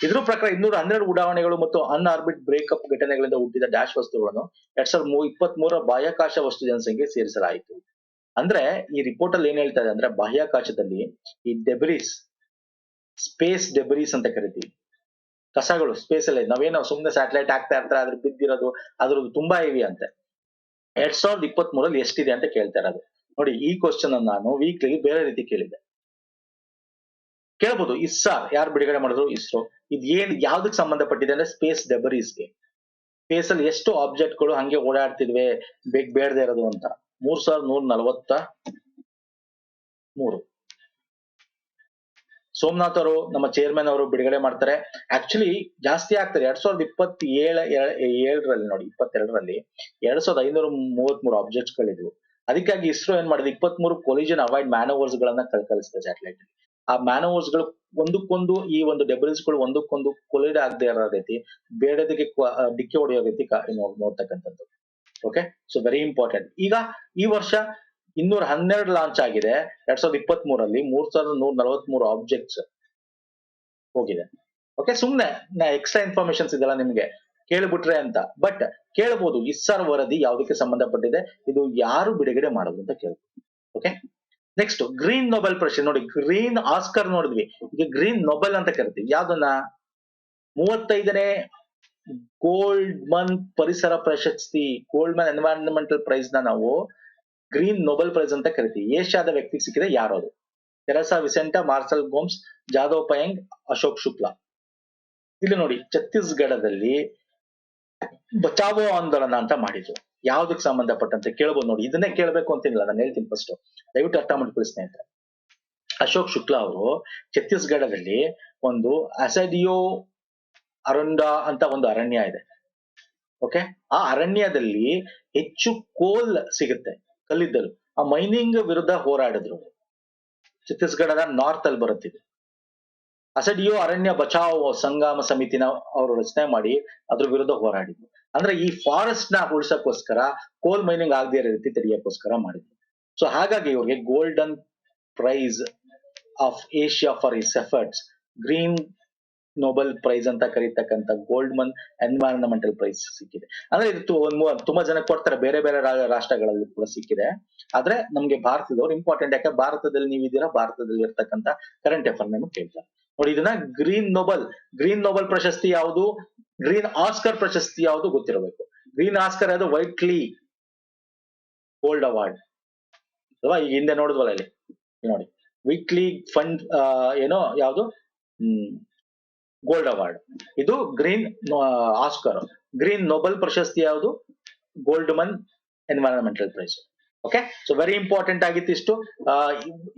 ಇದ್ರ ಪ್ರಕಾರ 212 ಉಡಾವಣೆಗಳು ಮತ್ತು ಅನ್ಆರ್ಬಿಟ್ ಬ್ರೇಕಪ್ ಘಟನೆಗಳಿಂದ ಹುಟ್ಟಿದ ಡ್ಯಾಶ್ ವಸ್ತುಗಳನ್ನು 2023ರ ಬಾಹ್ಯಾಕಾಶ ವಸ್ತು ಜನಸಂಖ್ಯೆ ಸೇರಿಸಲಾಯಿತು. ಅಂದ್ರೆ ಈ ರಿಪೋರ್ಟ್ ಅಲ್ಲಿ ಏನ್ ಹೇಳ್ತಾ ಇದೆ ಅಂದ್ರೆ, ಬಾಹ್ಯಾಕಾಶದಲ್ಲಿ ಈ ಡೆಬ್ರೀಸ್, ಸ್ಪೇಸ್ ಡೆಬ್ರೀಸ್ ಅಂತ ಕರಿತೀವಿ, ಕಸಗಳು ಸ್ಪೇಸ್ ಅಲ್ಲಿ ನಾವೇನೋ ಸುಮ್ಮನೆ ಸ್ಯಾಟಲೈಟ್ ಆಗ್ತಾ ಇರ್ತಾರೆ, ಅದ್ರ ಬಿದ್ದಿರೋದು, ಅದ್ರದ್ದು ತುಂಬಾ ಇವೆ ಅಂತೆ. 2023ರಲ್ಲಿ ಎಷ್ಟಿದೆ ಅಂತ ಕೇಳ್ತಾ ಇರೋದು. ನೋಡಿ, ಈ ಕ್ವಶನ್ ಅನ್ನು ನಾನು ವೀಕ್ಲಿ ಬೇರೆ ರೀತಿ ಕೇಳಿದ್ದೆ. ಕೇಳ್ಬೋದು, ಇಸ್ಸಾರ್ ಯಾರು ಬಿಡುಗಡೆ ಮಾಡಿದ್ರು? ಇಸ್ರೋ. ಇದು ಏನ್ ಯಾವ್ದಕ್ ಸಂಬಂಧಪಟ್ಟಿದೆ ಅಂದ್ರೆ ಸ್ಪೇಸ್ ಡೆಬರೀಸ್ಗೆ. ಸ್ಪೇಸ್ ಅಲ್ಲಿ ಎಷ್ಟು ಆಬ್ಜೆಕ್ಟ್ಗಳು ಹಂಗೆ ಓಡಾಡ್ತಿದ್ವೆ ಬೇಡದೇ ಇರೋದು ಅಂತ. 3143 ಸೋಮನಾಥ್ ಅವರು, ನಮ್ಮ ಚೇರ್ಮನ್ ಅವರು ಬಿಡುಗಡೆ ಮಾಡ್ತಾರೆ. ಆಕ್ಚುಲಿ ಜಾಸ್ತಿ ಆಗ್ತಾರೆ. 2027ರಲ್ಲಿ ನೋಡಿ, 22ರಲ್ಲಿ 2533 ಆಬ್ಜೆಕ್ಟ್ಸ್ ಗಳಿದ್ವು. ಅದಕ್ಕಾಗಿ ಇಸ್ರೋ ಏನ್ ಮಾಡಿದೆ, 23 ಕೊಲಿಷನ್ ಅವಾಯ್ಡ್ ಮ್ಯಾನೋವರ್ಸ್ ಗಳನ್ನ ಕಳಿಸಿದೆ ಸ್ಯಾಟಲೈಟ್. ಆ ಮ್ಯಾನೋವರ್ಸ್ ಗಳು ಒಂದಕ್ಕೊಂದು, ಈ ಒಂದು ಡೆಬ್ರಿಸ್ ಗಳು ಒಂದಕ್ಕೊಂದು ಕೊಲಿಡ್ ಆಗದೆ ಇರೋ ರೀತಿ, ಬೇಡದಕ್ಕೆ ಡಿಕ್ಕಿ ಹೊಡೆಯೋ ರೀತಿ ನೋಡ್ತಕ್ಕಂಥದ್ದು. Okay, so very important. ಈಗ ಈ ವರ್ಷ 212 ಲಾಂಚ್ ಆಗಿದೆ. 2023ರಲ್ಲಿ 3143 ಆಬ್ಜೆಕ್ಟ್ಸ್ ಹೋಗಿದೆ. ಓಕೆ, ಸುಮ್ನೆ ಎಕ್ಸ್ಟ್ರಾ ಇನ್ಫಾರ್ಮೇಶನ್ಸ್ ಇದೆಲ್ಲ ನಿಮ್ಗೆ ಕೇಳ್ಬಿಟ್ರೆ ಅಂತ. ಬಟ್ ಕೇಳ್ಬೋದು, ಇಸ್ಸಾರ್ ವರದಿ ಯಾವ್ದಕ್ಕೆ ಸಂಬಂಧಪಟ್ಟಿದೆ, ಇದು ಯಾರು ಬಿಡುಗಡೆ ಮಾಡೋದು ಅಂತ ಕೇಳ್ಬೋದು. ಓಕೆ, ನೆಕ್ಸ್ಟ್ ಗ್ರೀನ್ ನೊಬೆಲ್ ಪ್ರಶಸ್ತಿ. ನೋಡಿ, ಗ್ರೀನ್ ಆಸ್ಕರ್ ನೋಡಿದ್ವಿ, ಈಗ ಗ್ರೀನ್ ನೊಬೆಲ್ ಅಂತ ಕರಿತೀವಿ. ಯಾವ್ದನ್ನ? 35ನೇ ಗೋಲ್ಡ್ಮನ್ ಪರಿಸರ ಪ್ರಶಸ್ತಿ, ಗೋಲ್ಡ್ಮನ್ ಎನ್ವೈರನ್ಮೆಂಟಲ್ ಪ್ರೈಸ್ ನ ನಾವು ಗ್ರೀನ್ ನೊಬೆಲ್ ಪ್ರೈಸ್ ಅಂತ ಕರಿತೀವಿ. ಏಷ್ಯಾದ ವ್ಯಕ್ತಿಗೆ ಸಿಕ್ಕಿದೆ. ಯಾರದು? Teresa Vicente, Marcel Gomes, Jadav Payeng, Ashok Shukla. ಇಲ್ಲಿ ನೋಡಿ, ಛತ್ತೀಸ್ಗಢದಲ್ಲಿ ಬಚಾವೋ ಆಂದೋಲನ ಅಂತ ಮಾಡಿದ್ರು. ಯಾವ್ದಕ್ ಸಂಬಂಧಪಟ್ಟಂತೆ ಕೇಳ್ಬೋದು. ನೋಡಿ, ಇದನ್ನೇ ಕೇಳ್ಬೇಕು ಅಂತಿಲ್ಲ, ನಾನು ಹೇಳ್ತೀನಿ ಫಸ್ಟ್, ದಯವಿಟ್ಟು ಅರ್ಥ ಮಾಡ್ಕೊಳ್ಳಿ ಸ್ನೇಹಿತರೆ. ಅಶೋಕ್ ಶುಕ್ಲಾ ಅವರು ಛತ್ತೀಸ್ಗಢದಲ್ಲಿ ಒಂದು ಅಸಡಿಯೋ ಅರುಂಡಾ ಅಂತ ಒಂದು ಅರಣ್ಯ ಇದೆ. ಓಕೆ, ಆ ಅರಣ್ಯದಲ್ಲಿ ಹೆಚ್ಚು ಕೋಲ್ ಸಿಗುತ್ತೆ, ಕಲ್ಲಿದ್ದಲು. ಆ ಮೈನಿಂಗ್ ವಿರುದ್ಧ ಹೋರಾಡಿದ್ರು. ಛತ್ತೀಸ್ಗಢದ ನಾರ್ತ್ ಅಲ್ಲಿ ಬರುತ್ತಿದೆ. ಅಸಡಿಯೋ ಅರಣ್ಯ ಬಚಾವ್ ಸಂಗಮ ಸಮಿತಿನ ಅವರು ರಚನೆ ಮಾಡಿ ಅದ್ರ ವಿರುದ್ಧ ಹೋರಾಡಿದ್ರು. ಅಂದ್ರೆ ಈ ಫಾರೆಸ್ಟ್ ನ ಉಳಿಸಕ್ಕೋಸ್ಕರ, ಕೋಲ್ ಮೈನಿಂಗ್ ಆಗದೆ ಇರೋ ರೀತಿ ತಡೆಯಕ್ಕೋಸ್ಕರ ಮಾಡಿದ್ರು. ಸೊ ಹಾಗಾಗಿ ಇವ್ರಿಗೆ golden prize of Asia for his efforts, green Nobel prize ಅಂತ ಕರೀತಕ್ಕಂಥ ಗೋಲ್ಡ್ಮನ್ ಎನ್ವೈರನ್ಮೆಂಟಲ್ ಪ್ರೈಸ್ ಸಿಕ್ಕಿದೆ. ಅಂದ್ರೆ ಇದು ತುಂಬಾ ಜನ ಕೊಡ್ತಾರೆ, ಬೇರೆ ಬೇರೆ ರಾಷ್ಟ್ರಗಳಲ್ಲಿ ಕೂಡ ಸಿಕ್ಕಿದೆ. ಆದ್ರೆ ನಮ್ಗೆ ಭಾರತದವ್ರು ಇಂಪಾರ್ಟೆಂಟ್. ಯಾಕೆ ಭಾರತದಲ್ಲಿ ನೀವಿದ್ದೀರಾ, ಭಾರತದಲ್ಲಿ ಇರ್ತಕ್ಕಂಥ ಕರೆಂಟ್ ಅಫೇರ್ ನಿಮಗೆ ಕೇಳ್ತಾರೆ. ನೋಡಿ, ಇದನ್ನ ಗ್ರೀನ್ ನೊಬೆಲ್ ಪ್ರಶಸ್ತಿ ಯಾವುದು, ಗ್ರೀನ್ ಆಸ್ಕರ್ ಪ್ರಶಸ್ತಿ ಯಾವುದು ಗೊತ್ತಿರಬೇಕು. ಗ್ರೀನ್ ಆಸ್ಕರ್ ಅದು ವೈಟ್ಲಿ ಗೋಲ್ಡ್ ಅವಾರ್ಡ್ ಅಲ್ವಾ? ಈಗ ಹಿಂದೆ ನೋಡಿದ್ವಲ್ಲ ಇಲ್ಲಿ ನೋಡಿ, ವೈಟ್ಲಿ ಫಂಡ್ ಏನೋ ಯಾವುದು ಗೋಲ್ಡ್ ಅವಾರ್ಡ್. ಇದು ಗ್ರೀನ್ ಆಸ್ಕರ್. ಗ್ರೀನ್ ನೊಬೆಲ್ ಪ್ರಶಸ್ತಿ ಯಾವುದು? Goldman environmental prize. Okay, so very important ಆಗಿತ್ತು. ಇಷ್ಟು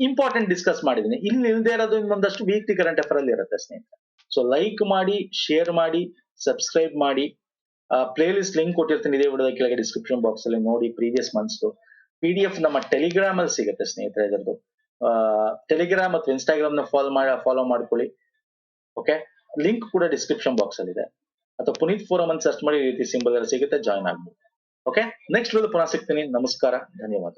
ಇಂಪಾರ್ಟೆಂಟ್ ಡಿಸ್ಕಸ್ ಮಾಡಿದೀನಿ. ಇಲ್ಲಿ ಇಲ್ಲದೆ ಇರೋದು ಇನ್ನೊಂದಷ್ಟು ವೀಕ್ಲಿ ಕರೆಂಟ್ ಅಫೇರ್ ಅಲ್ಲಿ ಇರುತ್ತೆ ಸ್ನೇಹಿತರೆ. ಸೊ ಲೈಕ್ ಮಾಡಿ, ಶೇರ್ ಮಾಡಿ, ಸಬ್ಸ್ಕ್ರೈಬ್ ಮಾಡಿ. ಪ್ಲೇ ಲಿಸ್ಟ್ ಲಿಂಕ್ ಕೊಟ್ಟಿರ್ತೀನಿ ಇದೇ ವಿಡಿಯೋದ ಕೆಳಗೆ ಡಿಸ್ಕ್ರಿಪ್ಷನ್ ಬಾಕ್ಸ್ ಅಲ್ಲಿ ನೋಡಿ. ಪ್ರೀವಿಯಸ್ ಮಂತ್ಸ್ PDF ನಮ್ಮ ಟೆಲಿಗ್ರಾಮ್ ಅಲ್ಲಿ ಸಿಗುತ್ತೆ ಸ್ನೇಹಿತರೆ. ಇದರದ್ದು ಟೆಲಿಗ್ರಾಮ್ ಮತ್ತು ಇನ್ಸ್ಟಾಗ್ರಾಮ್ ನ ಫಾಲೋ ಮಾಡ್ಕೊಳ್ಳಿ. ಓಕೆ, ಲಿಂಕ್ ಕೂಡ ಡಿಸ್ಕ್ರಿಪ್ಷನ್ ಬಾಕ್ಸ್ ಅಲ್ಲಿ ಇದೆ, ಅಥವಾ ಪುನೀತ್ ಫೋರಂ ಅಂತ ಸರ್ಚ್ ಮಾಡಿ ಈ ರೀತಿ ಸಿಂಬಲ್ ಎಲ್ಲ ಸಿಗುತ್ತೆ, ಜಾಯ್ನ್ ಆಗ್ಬೋದು. ಓಕೆ, ನೆಕ್ಸ್ಟ್ ವಿಡಿಯೋ ಪುನಃ ಸಿಗ್ತೀನಿ. ನಮಸ್ಕಾರ, ಧನ್ಯವಾದ.